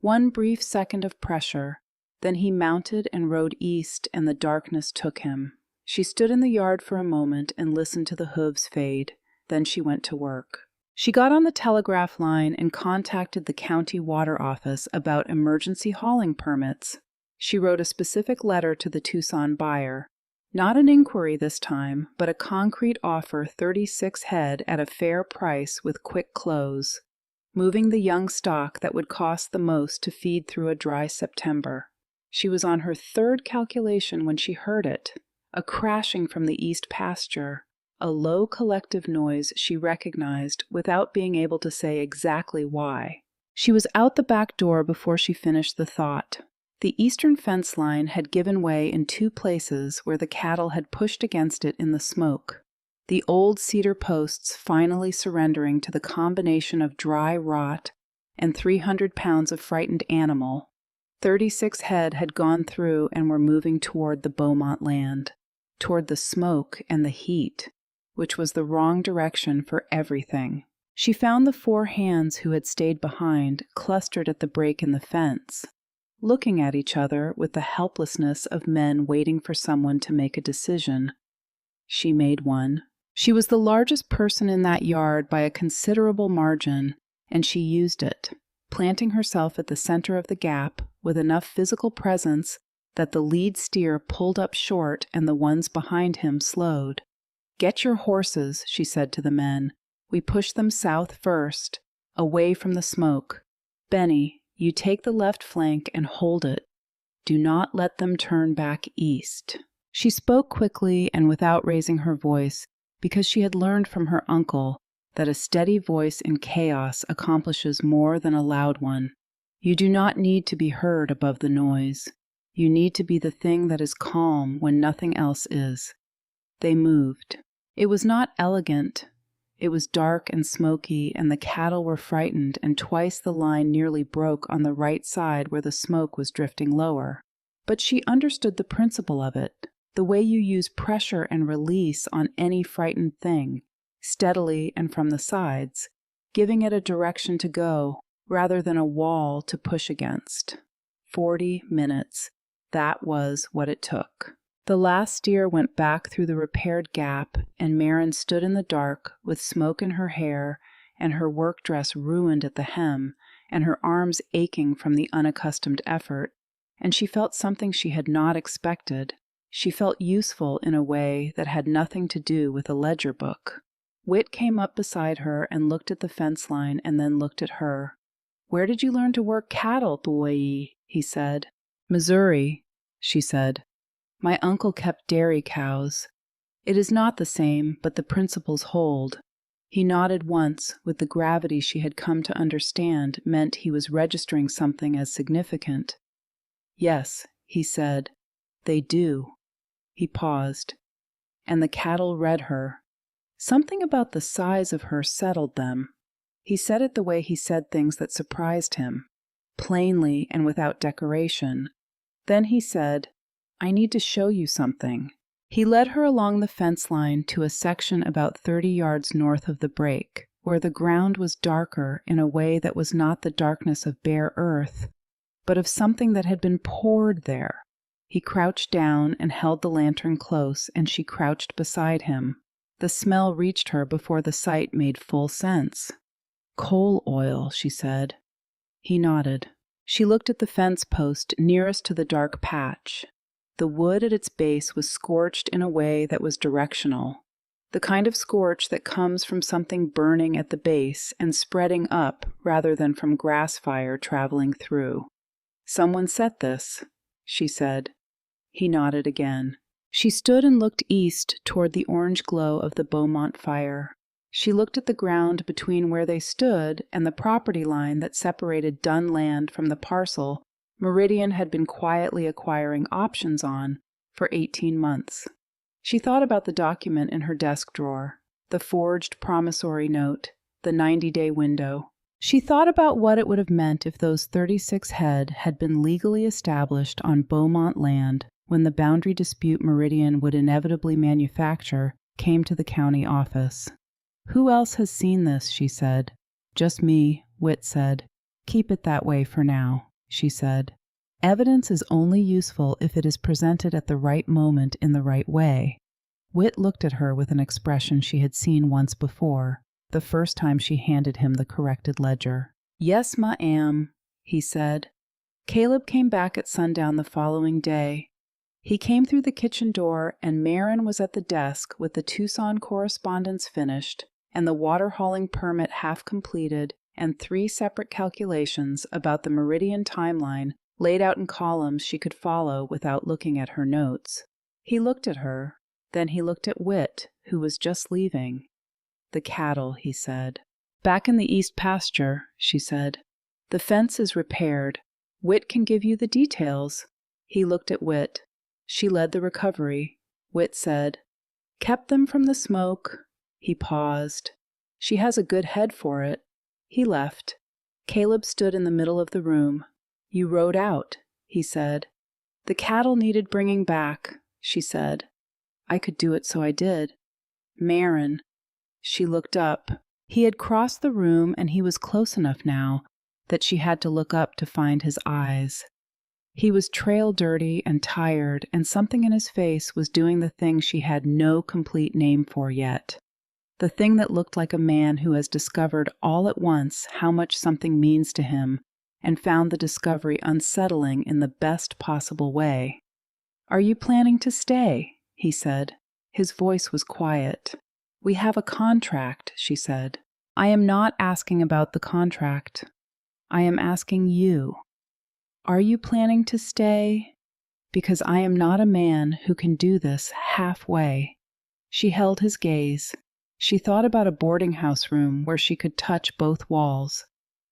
S1: One brief second of pressure, then he mounted and rode east, and the darkness took him. She stood in the yard for a moment and listened to the hooves fade. Then she went to work. She got on the telegraph line and contacted the county water office about emergency hauling permits. She wrote a specific letter to the Tucson buyer. Not an inquiry this time, but a concrete offer: 36 head at a fair price with quick close, moving the young stock that would cost the most to feed through a dry September. She was on her third calculation when she heard it, a crashing from the east pasture, a low collective noise she recognized without being able to say exactly why. She was out the back door before she finished the thought. The eastern fence line had given way in 2 places where the cattle had pushed against it in the smoke, the old cedar posts finally surrendering to the combination of dry rot and 300 pounds of frightened animal. 36 head had gone through and were moving toward the Beaumont land, toward the smoke and the heat, which was the wrong direction for everything. She found the 4 hands who had stayed behind clustered at the break in the fence, looking at each other with the helplessness of men waiting for someone to make a decision. She made one. She was the largest person in that yard by a considerable margin, and she used it, planting herself at the center of the gap with enough physical presence that the lead steer pulled up short and the ones behind him slowed. "Get your horses," she said to the men. "We push them south first, away from the smoke. Benny, you take the left flank and hold it. Do not let them turn back east." She spoke quickly and without raising her voice, because she had learned from her uncle that a steady voice in chaos accomplishes more than a loud one. You do not need to be heard above the noise. You need to be the thing that is calm when nothing else is. They moved. It was not elegant. It was dark and smoky, and the cattle were frightened, and twice the line nearly broke on the right side where the smoke was drifting lower. But she understood the principle of it, the way you use pressure and release on any frightened thing, steadily and from the sides, giving it a direction to go rather than a wall to push against. 40 minutes. That was what it took. The last steer went back through the repaired gap, and Marin stood in the dark with smoke in her hair and her work dress ruined at the hem and her arms aching from the unaccustomed effort, and she felt something she had not expected. She felt useful in a way that had nothing to do with a ledger book. Whit came up beside her and looked at the fence line and then looked at her. "Where did you learn to work cattle, boy?" he said. "Missouri," she said. "My uncle kept dairy cows. It is not the same, but the principles hold." He nodded once, with the gravity she had come to understand meant he was registering something as significant. "Yes," he said, "they do." He paused, and the cattle read her. Something about the size of her settled them. He said it the way he said things that surprised him, plainly and without decoration. Then he said, "I need to show you something." He led her along the fence line to a section about 30 yards north of the break, where the ground was darker in a way that was not the darkness of bare earth, but of something that had been poured there. He crouched down and held the lantern close, and she crouched beside him. The smell reached her before the sight made full sense. "Coal oil," she said. He nodded. She looked at the fence post nearest to the dark patch. The wood at its base was scorched in a way that was directional, the kind of scorch that comes from something burning at the base and spreading up rather than from grass fire traveling through. "Someone set this," she said. He nodded again. She stood and looked east toward the orange glow of the Beaumont fire. She looked at the ground between where they stood and the property line that separated Dunn land from the parcel Meridian had been quietly acquiring options on for 18 months. She thought about the document in her desk drawer, the forged promissory note, the 90-day window. She thought about what it would have meant if those 36 head had been legally established on Beaumont land when the boundary dispute Meridian would inevitably manufacture came to the county office. "Who else has seen this?" she said. "Just me," Whit said. "Keep it that way for now," she said. "Evidence is only useful if it is presented at the right moment in the right way." Whit looked at her with an expression she had seen once before, the first time she handed him the corrected ledger. "Yes, ma'am," he said. Caleb came back at sundown the following day. He came through the kitchen door, and Marin was at the desk with the Tucson correspondence finished and the water hauling permit half completed and 3 separate calculations about the Meridian timeline laid out in columns she could follow without looking at her notes. He looked at her, then he looked at Whit, who was just leaving. "The cattle," he said. "Back in the east pasture," she said. "The fence is repaired. Whit can give you the details." He looked at Whit. She led the recovery. Whit said, "Kept them from the smoke." He paused. "She has a good head for it." He left. Caleb stood in the middle of the room. "You rode out," he said. "The cattle needed bringing back," she said. "I could do it, so I did." "Marin." She looked up. He had crossed the room, and he was close enough now that she had to look up to find his eyes. He was trail dirty and tired, and something in his face was doing the thing she had no complete name for yet. The thing that looked like a man who has discovered all at once how much something means to him and found the discovery unsettling in the best possible way. "Are you planning to stay?" he said. His voice was quiet. "We have a contract," she said. "I am not asking about the contract. I am asking you. Are you planning to stay? Because I am not a man who can do this halfway." She held his gaze. She thought about a boarding house room where she could touch both walls.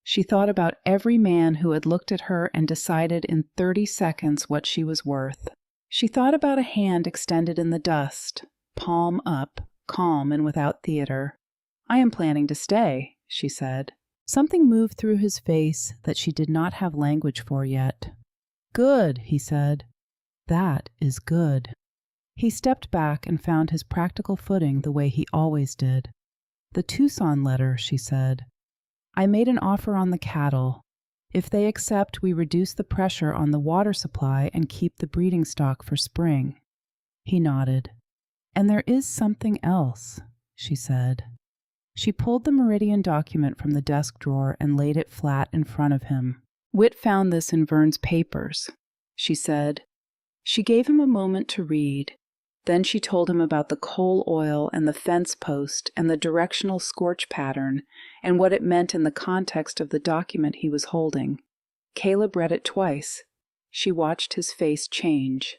S1: She thought about every man who had looked at her and decided in 30 seconds what she was worth. She thought about a hand extended in the dust, palm up, calm and without theater. "I am planning to stay," she said. Something moved through his face that she did not have language for yet. "Good," he said. "That is good." He stepped back and found his practical footing the way he always did. "The Tucson letter," she said. "I made an offer on the cattle. If they accept, we reduce the pressure on the water supply and keep the breeding stock for spring." He nodded. "And there is something else," she said. She pulled the Meridian document from the desk drawer and laid it flat in front of him. "Whit found this in Vern's papers," she said. She gave him a moment to read. Then she told him about the coal oil and the fence post and the directional scorch pattern and what it meant in the context of the document he was holding. Caleb read it twice. She watched his face change.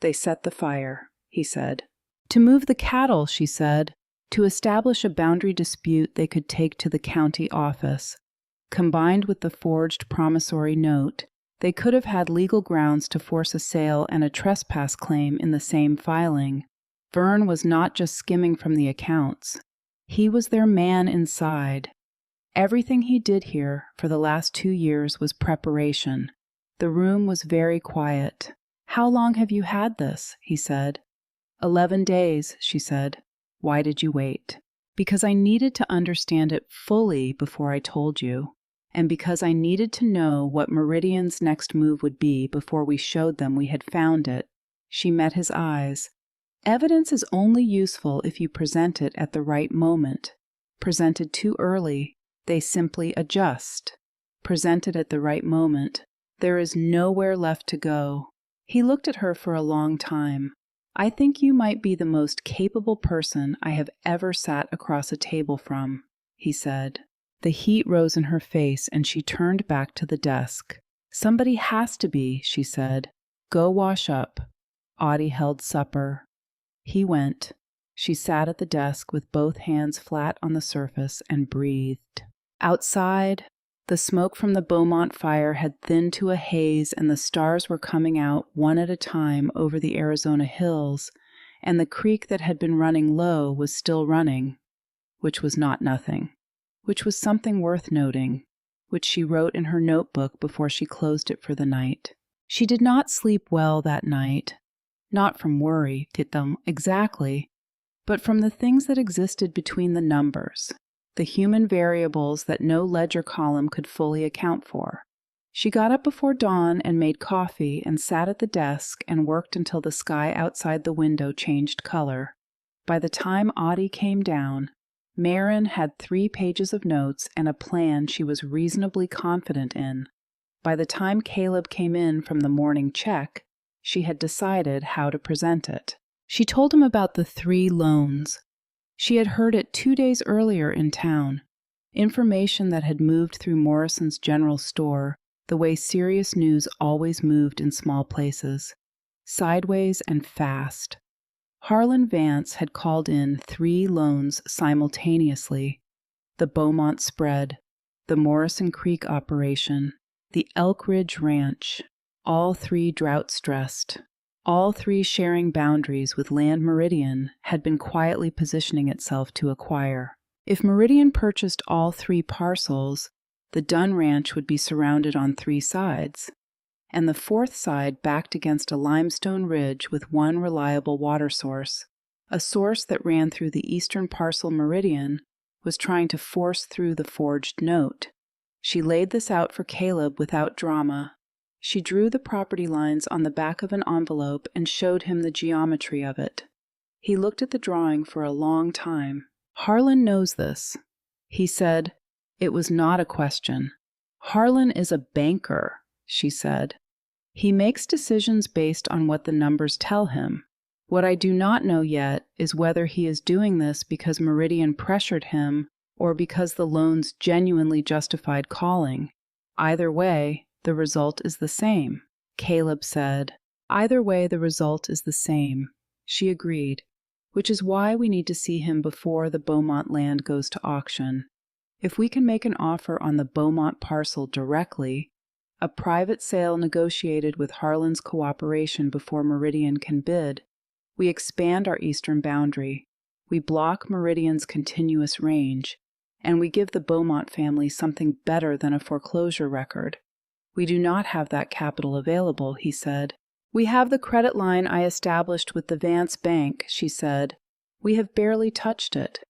S1: "They set the fire," he said. "To move the cattle," she said. "To establish a boundary dispute they could take to the county office. Combined with the forged promissory note, they could have had legal grounds to force a sale and a trespass claim in the same filing. Vern was not just skimming from the accounts. He was their man inside. Everything he did here for the last 2 years was preparation. The room was very quiet. "How long have you had this?" he said. 11 days, she said. "Why did you wait?" "Because I needed to understand it fully before I told you. And because I needed to know what Meridian's next move would be before we showed them we had found it." She met his eyes. "Evidence is only useful if you present it at the right moment. Presented too early, they simply adjust. Presented at the right moment, there is nowhere left to go." He looked at her for a long time. "I think you might be the most capable person I have ever sat across a table from," he said. The heat rose in her face and she turned back to the desk. "Somebody has to be," she said. "Go wash up." Audie held supper. He went. She sat at the desk with both hands flat on the surface and breathed. Outside, the smoke from the Beaumont fire had thinned to a haze and the stars were coming out one at a time over the Arizona hills, and the creek that had been running low was still running, which was not nothing. which was something worth noting, which she wrote in her notebook before she closed it for the night. She did not sleep well that night, not from worry, exactly, but from the things that existed between the numbers, the human variables that no ledger column could fully account for. She got up before dawn and made coffee and sat at the desk and worked until the sky outside the window changed color. By the time Audie came down, Maren had 3 pages of notes and a plan she was reasonably confident in. By the time Caleb came in from the morning check, she had decided how to present it. She told him about the 3 loans. She had heard it 2 days earlier in town, information that had moved through Morrison's general store the way serious news always moved in small places, sideways and fast. Harlan Vance had called in 3 loans simultaneously: the Beaumont spread, the Morrison Creek operation, the Elk Ridge Ranch, all 3 drought-stressed. All 3 sharing boundaries with Land Meridian had been quietly positioning itself to acquire. If Meridian purchased all 3 parcels, the Dunn Ranch would be surrounded on 3 sides, and the 4th side backed against a limestone ridge with one reliable water source. A source that ran through the eastern parcel Meridian was trying to force through the forged note. She laid this out for Caleb without drama. She drew the property lines on the back of an envelope and showed him the geometry of it. He looked at the drawing for a long time. "Harlan knows this," he said. It was not a question. "Harlan is a banker," she said. "He makes decisions based on what the numbers tell him. What I do not know yet is whether he is doing this because Meridian pressured him or because the loans genuinely justified calling. Either way, the result is the same," Caleb said. "Either way, the result is the same," she agreed, "which is why we need to see him before the Beaumont land goes to auction. If we can make an offer on the Beaumont parcel directly, a private sale negotiated with Harlan's cooperation before Meridian can bid, we expand our eastern boundary, we block Meridian's continuous range, and we give the Beaumont family something better than a foreclosure record. We do not have that capital available," he said. "We have the credit line I established with the Vance Bank," she said. "We have barely touched it.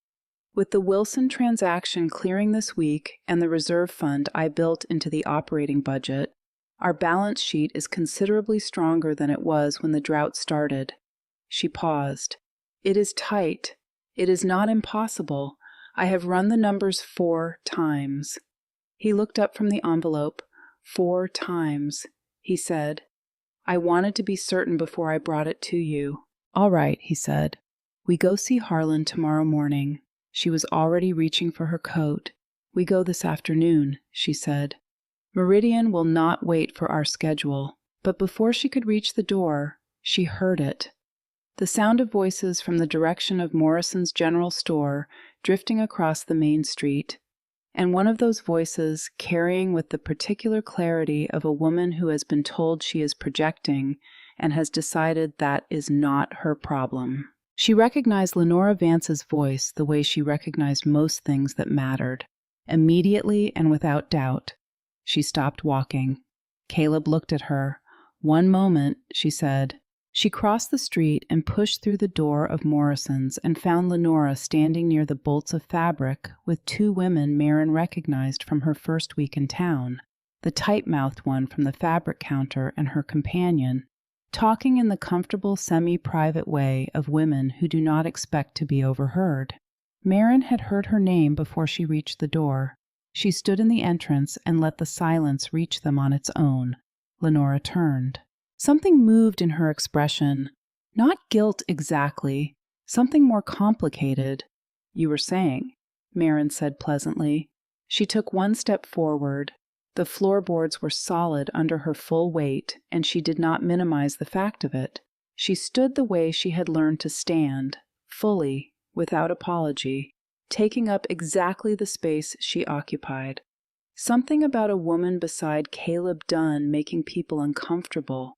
S1: With the Wilson transaction clearing this week and the reserve fund I built into the operating budget, our balance sheet is considerably stronger than it was when the drought started." She paused. "It is tight. It is not impossible. I have run the numbers 4 times. He looked up from the envelope. 4 times, he said. "I wanted to be certain before I brought it to you." "All right," he said. "We go see Harlan tomorrow morning." She was already reaching for her coat. "We go this afternoon," she said. "Meridian will not wait for our schedule." But before she could reach the door, she heard it. The sound of voices from the direction of Morrison's general store drifting across the main street. And one of those voices, carrying with the particular clarity of a woman who has been told she is projecting and has decided that is not her problem. She recognized Lenora Vance's voice the way she recognized most things that mattered. Immediately and without doubt, she stopped walking. Caleb looked at her. "One moment," she said. She crossed the street and pushed through the door of Morrison's and found Lenora standing near the bolts of fabric with 2 women Maren recognized from her first week in town, the tight-mouthed one from the fabric counter and her companion, talking in the comfortable semi-private way of women who do not expect to be overheard. Maren had heard her name before she reached the door. She stood in the entrance and let the silence reach them on its own. Lenora turned. Something moved in her expression. Not guilt exactly, something more complicated. "You were saying," Maren said pleasantly. She took 1 step forward. The floorboards were solid under her full weight, and she did not minimize the fact of it. She stood the way she had learned to stand, fully, without apology, taking up exactly the space she occupied. Something about a woman beside Caleb Dunn making people uncomfortable.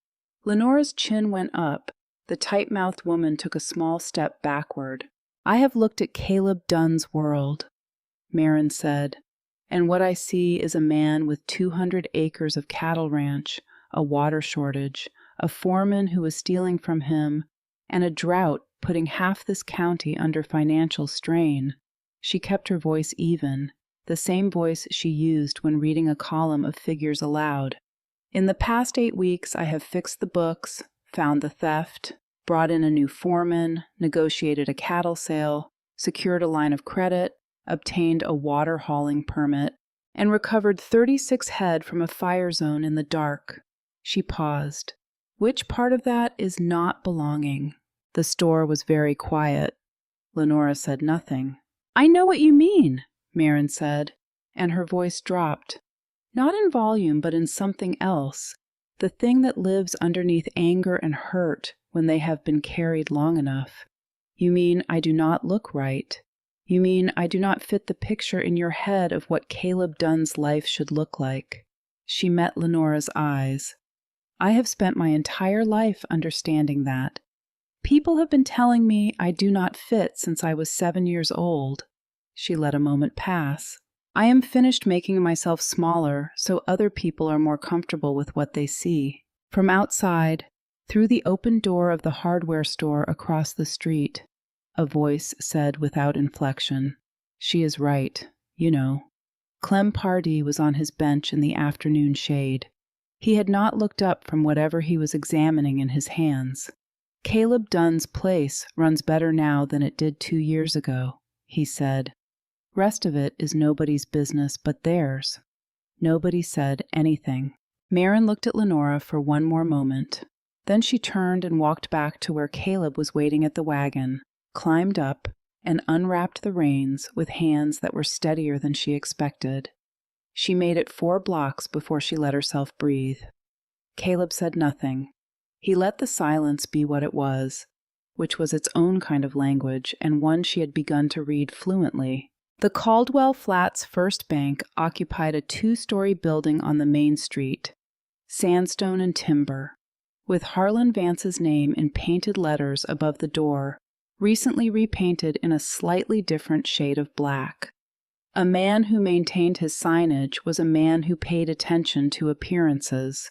S1: Lenora's chin went up. The tight-mouthed woman took a small step backward. "I have looked at Caleb Dunn's world." Marin said, "and what I see is a man with 200 acres of cattle ranch, a water shortage, a foreman who is stealing from him, and a drought putting half this county under financial strain." She kept her voice even, the same voice she used when reading a column of figures aloud. "In the past 8 weeks, I have fixed the books, found the theft, brought in a new foreman, negotiated a cattle sale, secured a line of credit, obtained a water hauling permit, and recovered 36 head from a fire zone in the dark." She paused. "Which part of that is not belonging?" The store was very quiet. Lenora said nothing. "I know what you mean," Marin said, and her voice dropped. "Not in volume, but in something else. The thing that lives underneath anger and hurt when they have been carried long enough. You mean I do not look right. You mean I do not fit the picture in your head of what Caleb Dunn's life should look like." She met Lenora's eyes. "I have spent my entire life understanding that. People have been telling me I do not fit since I was 7 years old." She let a moment pass. "I am finished making myself smaller so other people are more comfortable with what they see." From outside, through the open door of the hardware store across the street, a voice said without inflection, "She is right, you know." Clem Pardee was on his bench in the afternoon shade. He had not looked up from whatever he was examining in his hands. "Caleb Dunn's place runs better now than it did 2 years ago," he said. "Rest of it is nobody's business but theirs." Nobody said anything. Marin looked at Lenora for one more moment. Then she turned and walked back to where Caleb was waiting at the wagon, climbed up, and unwrapped the reins with hands that were steadier than she expected. She made it 4 blocks before she let herself breathe. Caleb said nothing. He let the silence be what it was, which was its own kind of language and one she had begun to read fluently. The Caldwell Flats First Bank occupied a 2-story building on the main street, sandstone and timber, with Harlan Vance's name in painted letters above the door, recently repainted in a slightly different shade of black. A man who maintained his signage was a man who paid attention to appearances.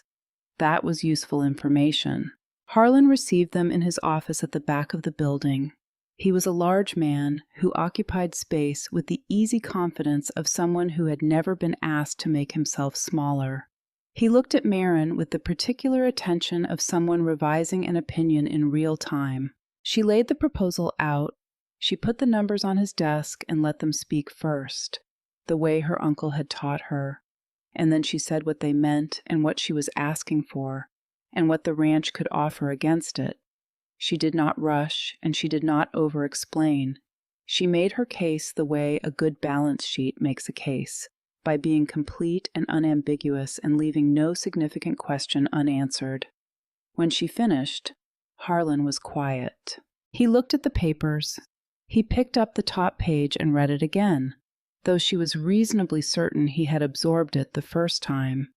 S1: That was useful information. Harlan received them in his office at the back of the building. He was a large man who occupied space with the easy confidence of someone who had never been asked to make himself smaller. He looked at Marin with the particular attention of someone revising an opinion in real time. She laid the proposal out. She put the numbers on his desk and let them speak first, the way her uncle had taught her. And then she said what they meant and what she was asking for, and what the ranch could offer against it. She did not rush, and she did not over-explain. She made her case the way a good balance sheet makes a case, by being complete and unambiguous and leaving no significant question unanswered. When she finished, Harlan was quiet. He looked at the papers. He picked up the top page and read it again, though she was reasonably certain he had absorbed it the first time.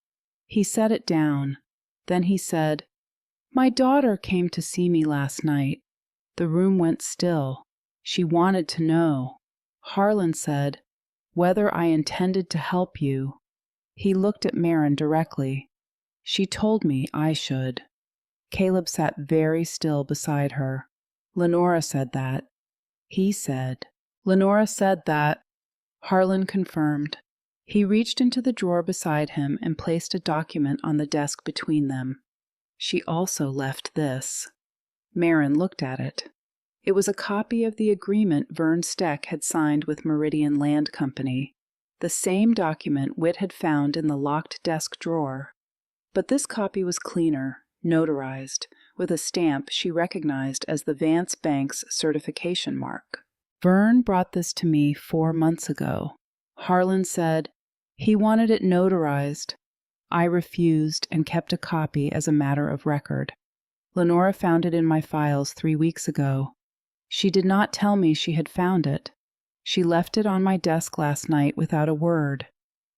S1: He set it down. Then he said, "My daughter came to see me last night." The room went still. She wanted to know. Harlan said, "Whether I intended to help you." He looked at Marin directly. "She told me I should." Caleb sat very still beside her. "Lenora said that." He said, "Lenora said that." Harlan confirmed. He reached into the drawer beside him and placed a document on the desk between them. "She also left this." Marin looked at it. It was a copy of the agreement Vern Steck had signed with Meridian Land Company, the same document Whit had found in the locked desk drawer. But this copy was cleaner, notarized, with a stamp she recognized as the Vance Bank's certification mark. "Vern brought this to me 4 months ago." Harlan said, "He wanted it notarized. I refused and kept a copy as a matter of record. Lenora found it in my files 3 weeks ago. She did not tell me she had found it. She left it on my desk last night without a word."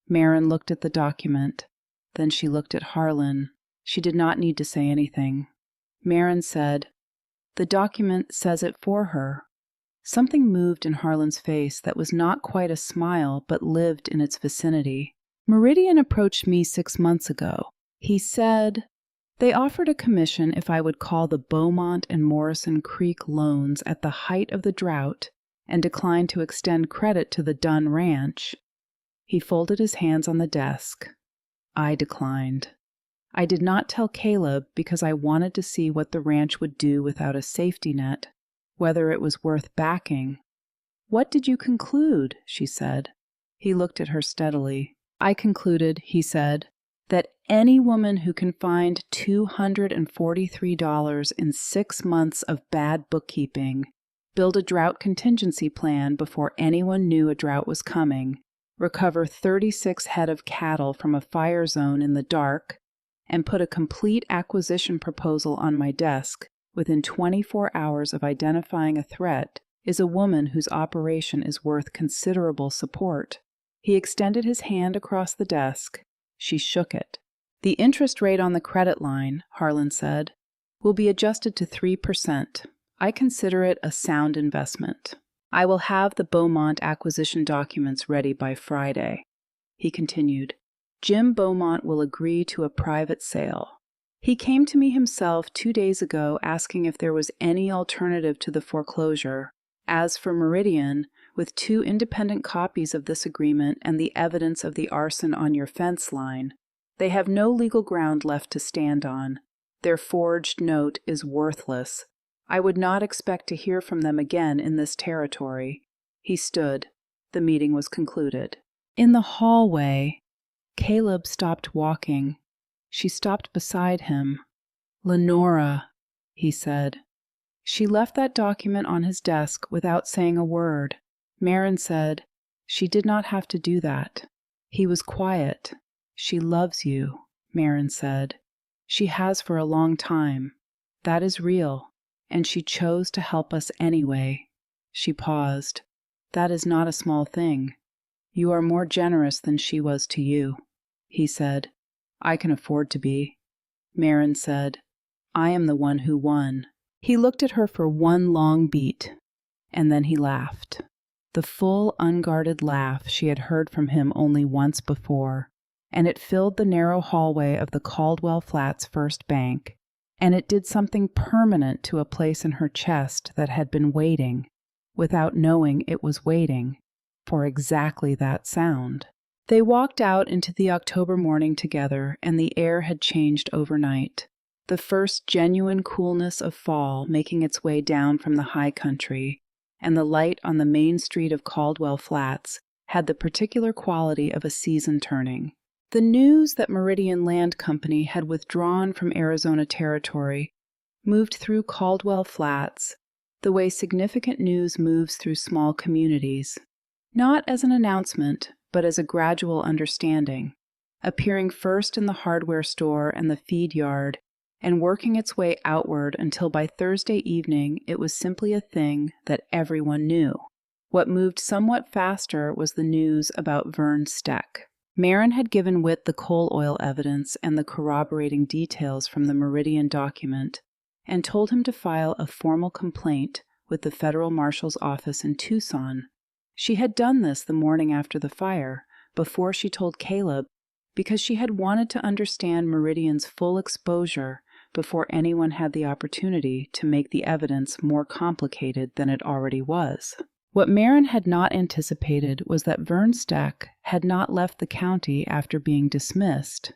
S1: Marin looked at the document. Then she looked at Harlan. She did not need to say anything. Marin said, "The document says it for her." Something moved in Harlan's face that was not quite a smile but lived in its vicinity. Meridian approached me 6 months ago. He said, they offered a commission if I would call the Beaumont and Morrison Creek loans at the height of the drought and declined to extend credit to the Dunn Ranch. He folded his hands on the desk. I declined. I did not tell Caleb because I wanted to see what the ranch would do without a safety net, whether it was worth backing. What did you conclude? She said. He looked at her steadily. I concluded, he said, that any woman who can find $243 in 6 months of bad bookkeeping, build a drought contingency plan before anyone knew a drought was coming, recover 36 head of cattle from a fire zone in the dark, and put a complete acquisition proposal on my desk within 24 hours of identifying a threat is a woman whose operation is worth considerable support. He extended his hand across the desk. She shook it. The interest rate on the credit line, Harlan said, will be adjusted to 3%. I consider it a sound investment. I will have the Beaumont acquisition documents ready by Friday. He continued, Jim Beaumont will agree to a private sale. He came to me himself 2 days ago asking if there was any alternative to the foreclosure. As for Meridian, with 2 independent copies of this agreement and the evidence of the arson on your fence line, they have no legal ground left to stand on. Their forged note is worthless. I would not expect to hear from them again in this territory. He stood. The meeting was concluded. In the hallway, Caleb stopped walking. She stopped beside him. Lenora, he said. She left that document on his desk without saying a word. Marin said, she did not have to do that. He was quiet. She loves you, Marin said. She has for a long time. That is real, and she chose to help us anyway. She paused. That is not a small thing. You are more generous than she was to you. He said, I can afford to be. Marin said, I am the one who won. He looked at her for one long beat, and then he laughed. The full, unguarded laugh she had heard from him only once before, and it filled the narrow hallway of the Caldwell Flats First Bank, and it did something permanent to a place in her chest that had been waiting, without knowing it was waiting, for exactly that sound. They walked out into the October morning together, and the air had changed overnight. The first genuine coolness of fall making its way down from the high country, and the light on the main street of Caldwell Flats had the particular quality of a season turning. The news that Meridian Land Company had withdrawn from Arizona Territory moved through Caldwell Flats the way significant news moves through small communities, not as an announcement, but as a gradual understanding, appearing first in the hardware store and the feed yard, and working its way outward until by Thursday evening it was simply a thing that everyone knew. What moved somewhat faster was the news about Vern Steck. Marin had given Witt the coal oil evidence and the corroborating details from the Meridian document, and told him to file a formal complaint with the federal marshal's office in Tucson. She had done this the morning after the fire, before she told Caleb, because she had wanted to understand Meridian's full exposure before anyone had the opportunity to make the evidence more complicated than it already was. What Marin had not anticipated was that Vern Steck had not left the county after being dismissed.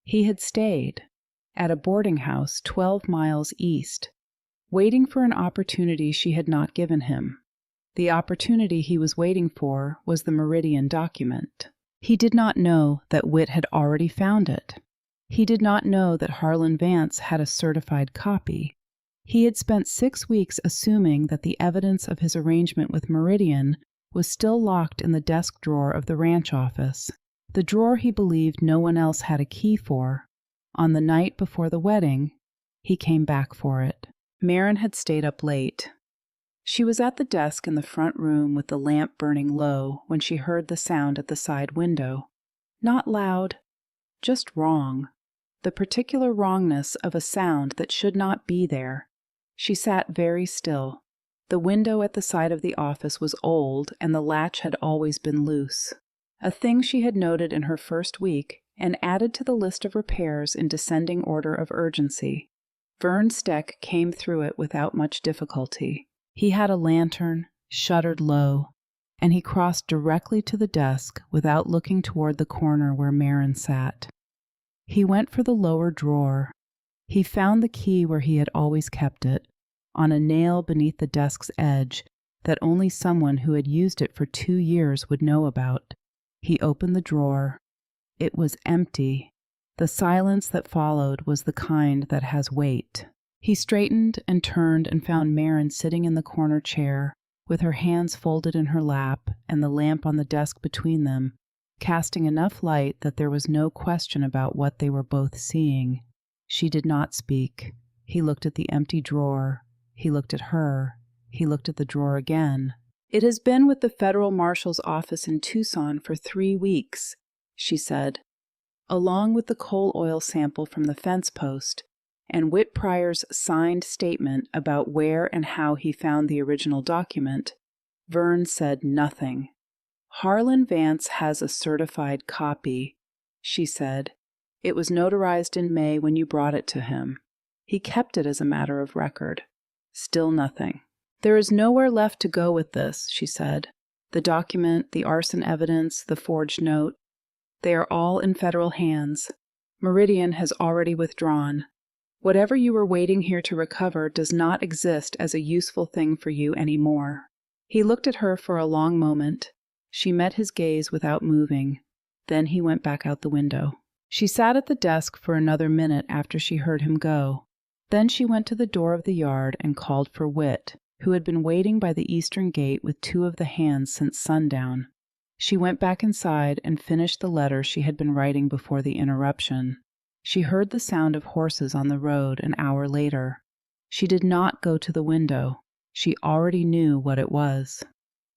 S1: He had stayed at a boarding house 12 miles east, waiting for an opportunity she had not given him. The opportunity he was waiting for was the Meridian document. He did not know that Witt had already found it. He did not know that Harlan Vance had a certified copy. He had spent 6 weeks assuming that the evidence of his arrangement with Meridian was still locked in the desk drawer of the ranch office, the drawer he believed no one else had a key for. On the night before the wedding, he came back for it. Marin had stayed up late. She was at the desk in the front room with the lamp burning low when she heard the sound at the side window. Not loud, just wrong. The particular wrongness of a sound that should not be there. She sat very still. The window at the side of the office was old, and the latch had always been loose, a thing she had noted in her first week and added to the list of repairs in descending order of urgency. Vern Steck came through it without much difficulty. He had a lantern, shuttered low, and he crossed directly to the desk without looking toward the corner where Marin sat. He went for the lower drawer. He found the key where he had always kept it, on a nail beneath the desk's edge that only someone who had used it for 2 years would know about. He opened the drawer. It was empty. The silence that followed was the kind that has weight. He straightened and turned and found Marin sitting in the corner chair, with her hands folded in her lap and the lamp on the desk between them, casting enough light that there was no question about what they were both seeing. She did not speak. He looked at the empty drawer. He looked at her. He looked at the drawer again. "It has been with the federal marshal's office in Tucson for 3 weeks, she said. Along with the coal oil sample from the fence post, and Whit Pryor's signed statement about where and how he found the original document, Vern said nothing. Harlan Vance has a certified copy, she said. It was notarized in May when you brought it to him. He kept it as a matter of record. Still nothing. There is nowhere left to go with this, she said. The document, the arson evidence, the forged note, they are all in federal hands. Meridian has already withdrawn. Whatever you were waiting here to recover does not exist as a useful thing for you anymore." He looked at her for a long moment. She met his gaze without moving. Then he went back out the window. She sat at the desk for another minute after she heard him go. Then she went to the door of the yard and called for Whit, who had been waiting by the eastern gate with 2 of the hands since sundown. She went back inside and finished the letter she had been writing before the interruption. She heard the sound of horses on the road an hour later. She did not go to the window. She already knew what it was.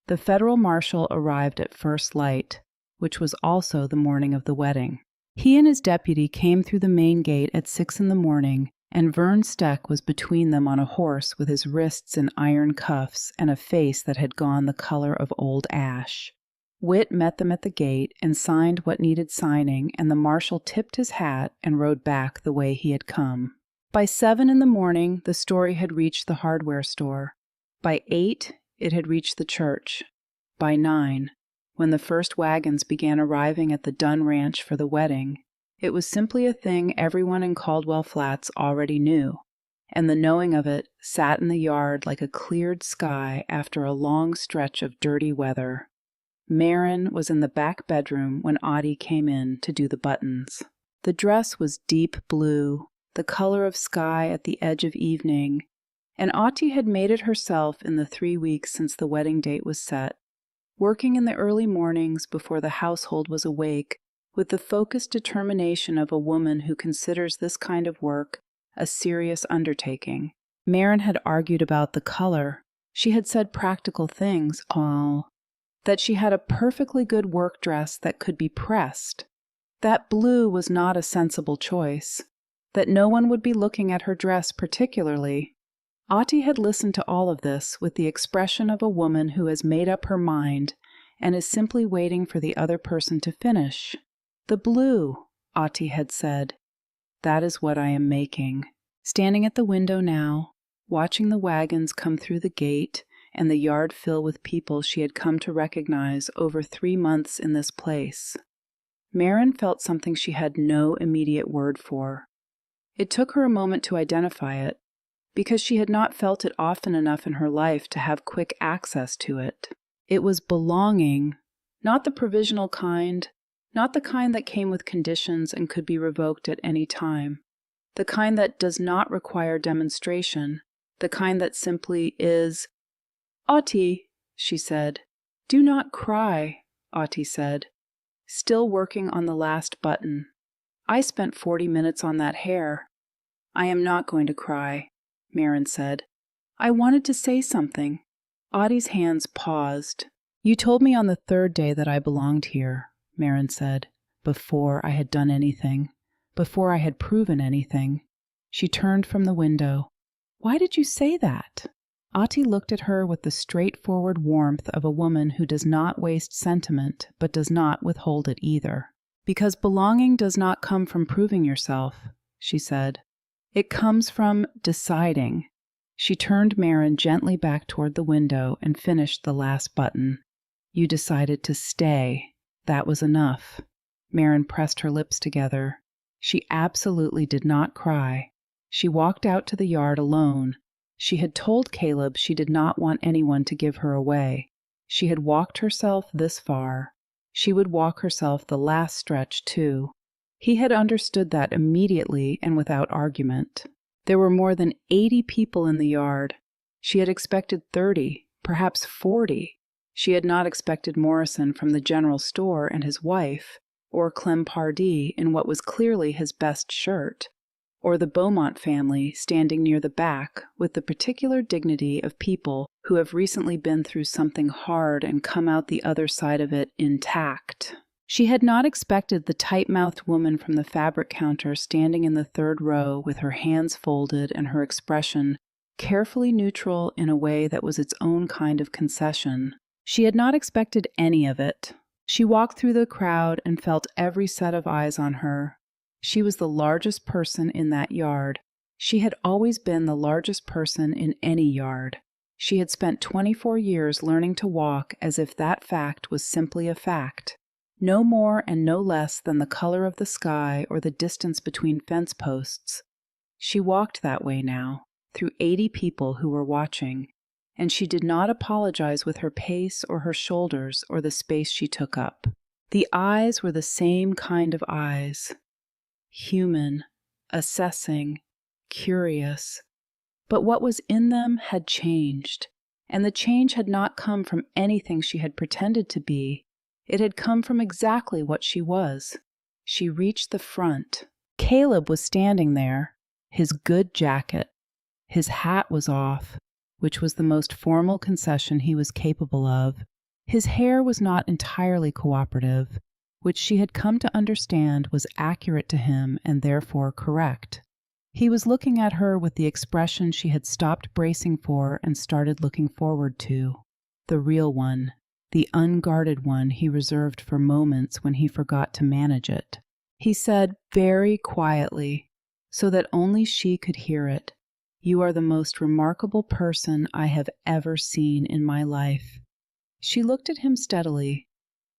S1: The federal marshal arrived at first light, which was also the morning of the wedding. He and his deputy came through the main gate at 6 in the morning, and Vern Steck was between them on a horse with his wrists in iron cuffs and a face that had gone the color of old ash. Whit met them at the gate and signed what needed signing, and the marshal tipped his hat and rode back the way he had come. By 7 in the morning, the story had reached the hardware store. By 8, it had reached the church. By 9, when the first wagons began arriving at the Dunn Ranch for the wedding, it was simply a thing everyone in Caldwell Flats already knew, and the knowing of it sat in the yard like a cleared sky after a long stretch of dirty weather. Marin was in the back bedroom when Audie came in to do the buttons. The dress was deep blue, the color of sky at the edge of evening, and Audie had made it herself in the 3 weeks since the wedding date was set, working in the early mornings before the household was awake with the focused determination of a woman who considers this kind of work a serious undertaking. Marin had argued about the color. She had said practical things, that she had a perfectly good work dress that could be pressed, that blue was not a sensible choice, that no one would be looking at her dress particularly. Audie had listened to all of this with the expression of a woman who has made up her mind and is simply waiting for the other person to finish. "The blue," Audie had said, "that is what I am making." Standing at the window now, watching the wagons come through the gate and the yard fill with people she had come to recognize over 3 months in this place, Marin felt something she had no immediate word for. It took her a moment to identify it, because she had not felt it often enough in her life to have quick access to it. It was belonging, not the provisional kind, not the kind that came with conditions and could be revoked at any time, the kind that does not require demonstration, the kind that simply is. "Audie," she said. "Do not cry," Audie said, still working on the last button. "I spent 40 minutes on that hair." "I am not going to cry," Marin said. "I wanted to say something." Audie's hands paused. "You told me on the 3rd day that I belonged here," Marin said, "before I had done anything, before I had proven anything." She turned from the window. "Why did you say that?" Ati looked at her with the straightforward warmth of a woman who does not waste sentiment but does not withhold it either. "Because belonging does not come from proving yourself," she said. "It comes from deciding." She turned Marin gently back toward the window and finished the last button. "You decided to stay. That was enough." Marin pressed her lips together. She absolutely did not cry. She walked out to the yard alone. She had told Caleb she did not want anyone to give her away. She had walked herself this far. She would walk herself the last stretch, too. He had understood that immediately and without argument. There were more than 80 people in the yard. She had expected 30, perhaps 40. She had not expected Morrison from the general store and his wife, or Clem Pardee in what was clearly his best shirt, or the Beaumont family standing near the back with the particular dignity of people who have recently been through something hard and come out the other side of it intact. She had not expected the tight-mouthed woman from the fabric counter standing in the third row with her hands folded and her expression carefully neutral in a way that was its own kind of concession. She had not expected any of it. She walked through the crowd and felt every set of eyes on her. She was the largest person in that yard. She had always been the largest person in any yard. She had spent 24 years learning to walk as if that fact was simply a fact. No more and no less than the color of the sky or the distance between fence posts. She walked that way now, through 80 people who were watching, and she did not apologize with her pace or her shoulders or the space she took up. The eyes were the same kind of eyes. Human, assessing, curious. But what was in them had changed, and the change had not come from anything she had pretended to be. It had come from exactly what she was. She reached the front. Caleb was standing there, his good jacket. His hat was off, which was the most formal concession he was capable of. His hair was not entirely cooperative, which she had come to understand was accurate to him and therefore correct. He was looking at her with the expression she had stopped bracing for and started looking forward to. The real one, the unguarded one he reserved for moments when he forgot to manage it. He said very quietly, so that only she could hear it, "You are the most remarkable person I have ever seen in my life." She looked at him steadily.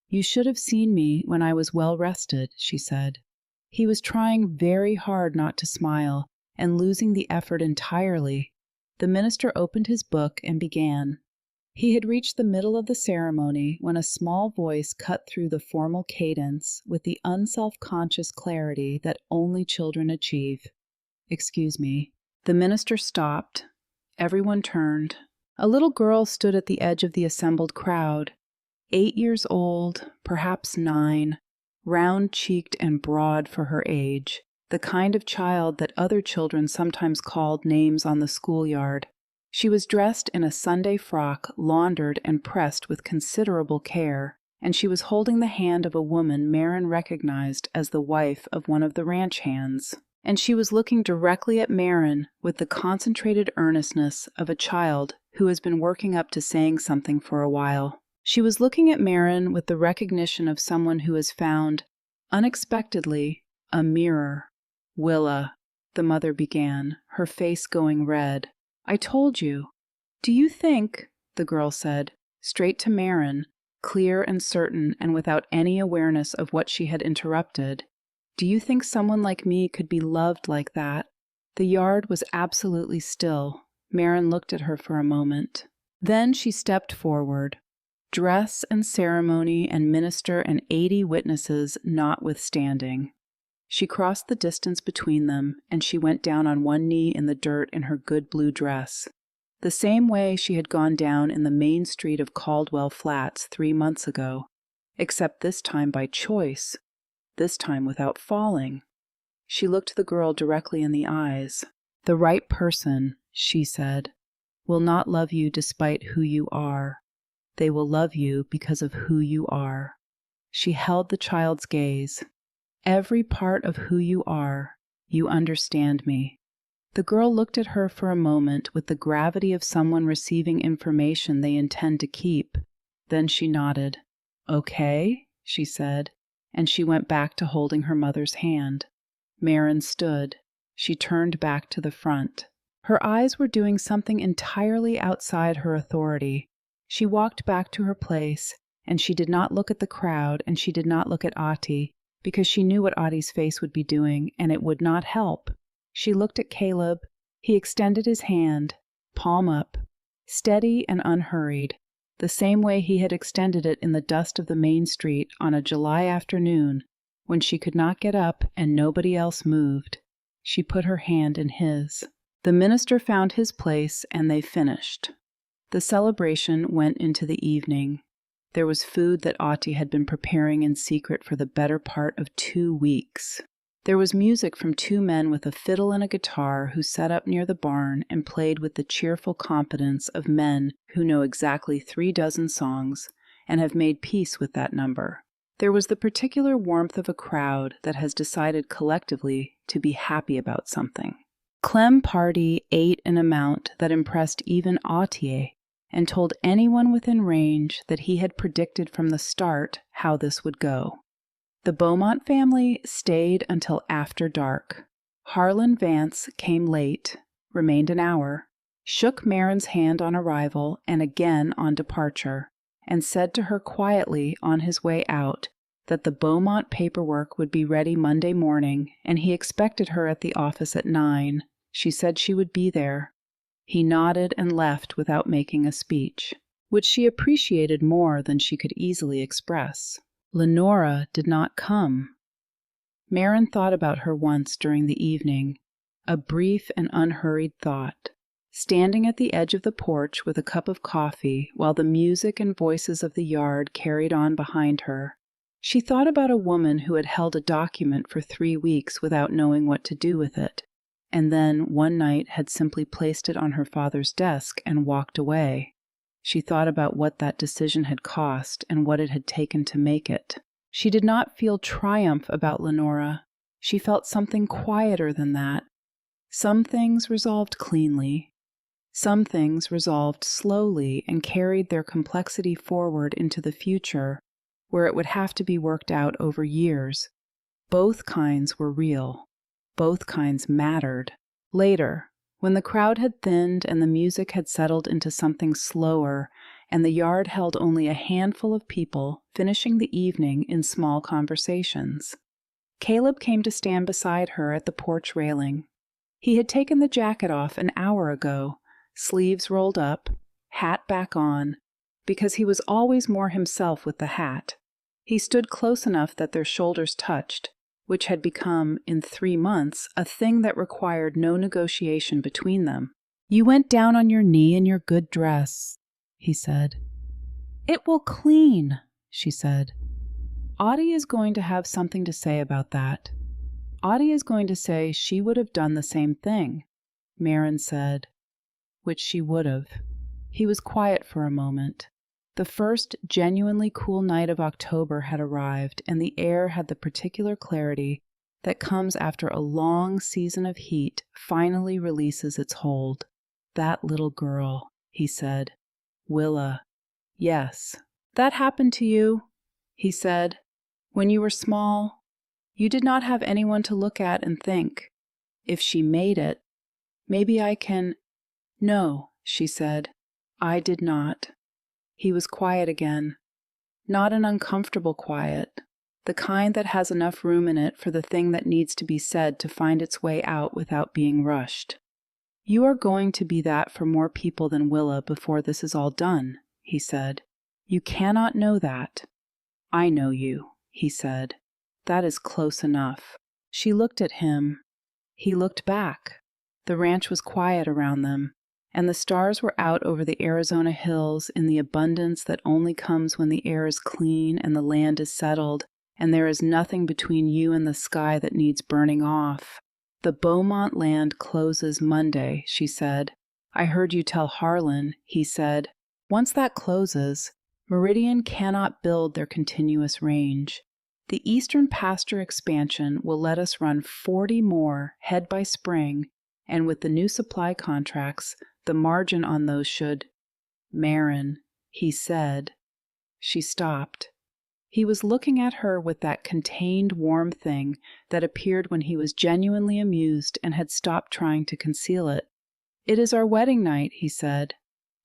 S1: "You should have seen me when I was well rested," she said. He was trying very hard not to smile, and losing the effort entirely. The minister opened his book and began. He had reached the middle of the ceremony when a small voice cut through the formal cadence with the unself-conscious clarity that only children achieve. "Excuse me." The minister stopped. Everyone turned. A little girl stood at the edge of the assembled crowd, 8 years old, perhaps 9, round-cheeked and broad for her age, the kind of child that other children sometimes called names on the schoolyard. She was dressed in a Sunday frock, laundered and pressed with considerable care, and she was holding the hand of a woman Marin recognized as the wife of one of the ranch hands. And she was looking directly at Marin with the concentrated earnestness of a child who has been working up to saying something for a while. She was looking at Marin with the recognition of someone who has found, unexpectedly, a mirror. "Willa," the mother began, her face going red. "I told you." "Do you think," the girl said, straight to Marin, clear and certain and without any awareness of what she had interrupted, "do you think someone like me could be loved like that?" The yard was absolutely still. Marin looked at her for a moment. Then she stepped forward, dress and ceremony and minister and 80 witnesses notwithstanding. She crossed the distance between them, and she went down on one knee in the dirt in her good blue dress, the same way she had gone down in the main street of Caldwell Flats 3 months ago, except this time by choice, this time without falling. She looked the girl directly in the eyes. "The right person," she said, "will not love you despite who you are. They will love you because of who you are." She held the child's gaze. "Every part of who you are, you understand me. The girl looked at her for a moment with the gravity of someone receiving information they intend to keep. Then she nodded. "Okay," she said, and she went back to holding her mother's hand. Maren stood. She turned back to the front. Her eyes were doing something entirely outside her authority. She walked back to her place, and she did not look at the crowd, and she did not look at Ati, because she knew what Adi's face would be doing, and it would not help. She looked at Caleb. He extended his hand, palm up, steady and unhurried, the same way he had extended it in the dust of the main street on a July afternoon when she could not get up and nobody else moved. She put her hand in his. The minister found his place, and they finished. The celebration went into the evening. There was food that Ati had been preparing in secret for the better part of 2 weeks. There was music from 2 men with a fiddle and a guitar who sat up near the barn and played with the cheerful competence of men who know exactly 36 songs and have made peace with that number. There was the particular warmth of a crowd that has decided collectively to be happy about something. Clem Party ate an amount that impressed even Ati and told anyone within range that he had predicted from the start how this would go. The Beaumont family stayed until after dark. Harlan Vance came late, remained an hour, shook Maren's hand on arrival and again on departure, and said to her quietly on his way out that the Beaumont paperwork would be ready Monday morning, and he expected her at the office at 9. She said she would be there. He nodded and left without making a speech, which she appreciated more than she could easily express. Lenora did not come. Maren thought about her once during the evening, a brief and unhurried thought. Standing at the edge of the porch with a cup of coffee while the music and voices of the yard carried on behind her, she thought about a woman who had held a document for 3 weeks without knowing what to do with it, and then one night had simply placed it on her father's desk and walked away. She thought about what that decision had cost and what it had taken to make it. She did not feel triumph about Lenora. She felt something quieter than that. Some things resolved cleanly. Some things resolved slowly and carried their complexity forward into the future, where it would have to be worked out over years. Both kinds were real. Both kinds mattered. Later, when the crowd had thinned and the music had settled into something slower, and the yard held only a handful of people finishing the evening in small conversations, Caleb came to stand beside her at the porch railing. He had taken the jacket off an hour ago, sleeves rolled up, hat back on, because he was always more himself with the hat. He stood close enough that their shoulders touched, which had become, in 3 months, a thing that required no negotiation between them. "You went down on your knee in your good dress," he said. "It will clean," she said. Ati is going to have something to say about that. Ati is going to say she would have done the same thing, Maren said, which she would have. He was quiet for a moment. The first genuinely cool night of October had arrived, and the air had the particular clarity that comes after a long season of heat finally releases its hold. "That little girl," he said. "Willa." "Yes. That happened to you," he said. "When you were small, you did not have anyone to look at and think, if she made it, maybe I can—" "No," she said. "I did not." He was quiet again. Not an uncomfortable quiet, the kind that has enough room in it for the thing that needs to be said to find its way out without being rushed. "You are going to be that for more people than Willa before this is all done," he said. "You cannot know that." "I know you," he said. "That is close enough." She looked at him. He looked back. The ranch was quiet around them, and the stars were out over the Arizona hills in the abundance that only comes when the air is clean and the land is settled, and there is nothing between you and the sky that needs burning off. "The Beaumont land closes Monday," she said. "I heard you tell Harlan," he said. "Once that closes, Meridian cannot build their continuous range. The eastern pasture expansion will let us run 40 more head by spring And with the new supply contracts, the margin on those should— Marin, he said. She stopped. He was looking at her with that contained, warm thing that appeared when he was genuinely amused and had stopped trying to conceal it. "It is our wedding night," he said.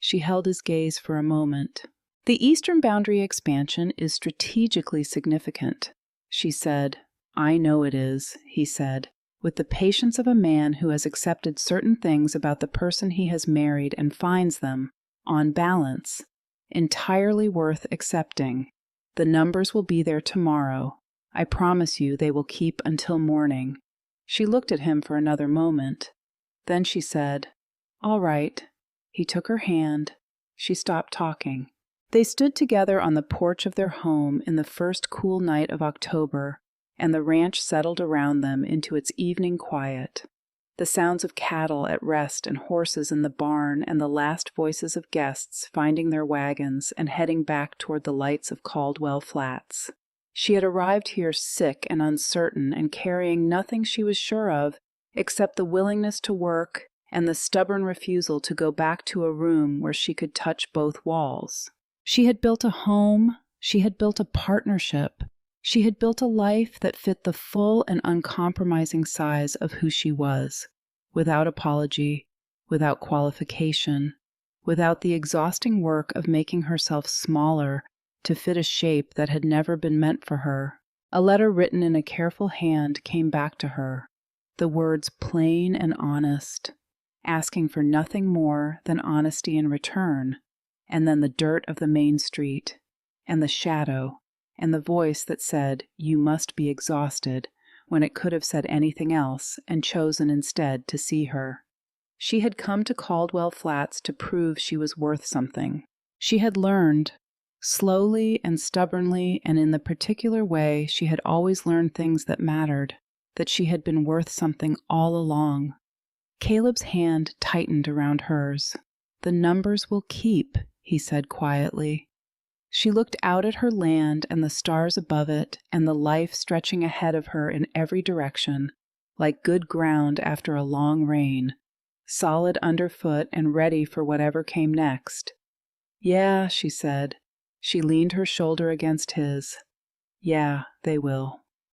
S1: She held his gaze for a moment. "The eastern boundary expansion is strategically significant," she said. "I know it is," he said, with the patience of a man who has accepted certain things about the person he has married and finds them, on balance, entirely worth accepting. "The numbers will be there tomorrow. I promise you they will keep until morning." She looked at him for another moment. Then she said, "All right." He took her hand. She stopped talking. They stood together on the porch of their home in the first cool night of October, and the ranch settled around them into its evening quiet. The sounds of cattle at rest and horses in the barn and the last voices of guests finding their wagons and heading back toward the lights of Caldwell Flats. She had arrived here sick and uncertain and carrying nothing she was sure of except the willingness to work and the stubborn refusal to go back to a room where she could touch both walls. She had built a home, she had built a partnership, she had built a life that fit the full and uncompromising size of who she was, without apology, without qualification, without the exhausting work of making herself smaller to fit a shape that had never been meant for her. A letter written in a careful hand came back to her, the words plain and honest, asking for nothing more than honesty in return, and then the dirt of the main street, and the shadow, and the voice that said, "You must be exhausted," when it could have said anything else and chosen instead to see her. She had come to Caldwell Flats to prove she was worth something. She had learned, slowly and stubbornly and in the particular way she had always learned things that mattered, that she had been worth something all along. Caleb's hand tightened around hers. "The numbers will keep," he said quietly. She looked out at her land and the stars above it and the life stretching ahead of her in every direction, like good ground after a long rain, solid underfoot and ready for whatever came next. "Yeah," she said. She leaned her shoulder against his. "Yeah, they will."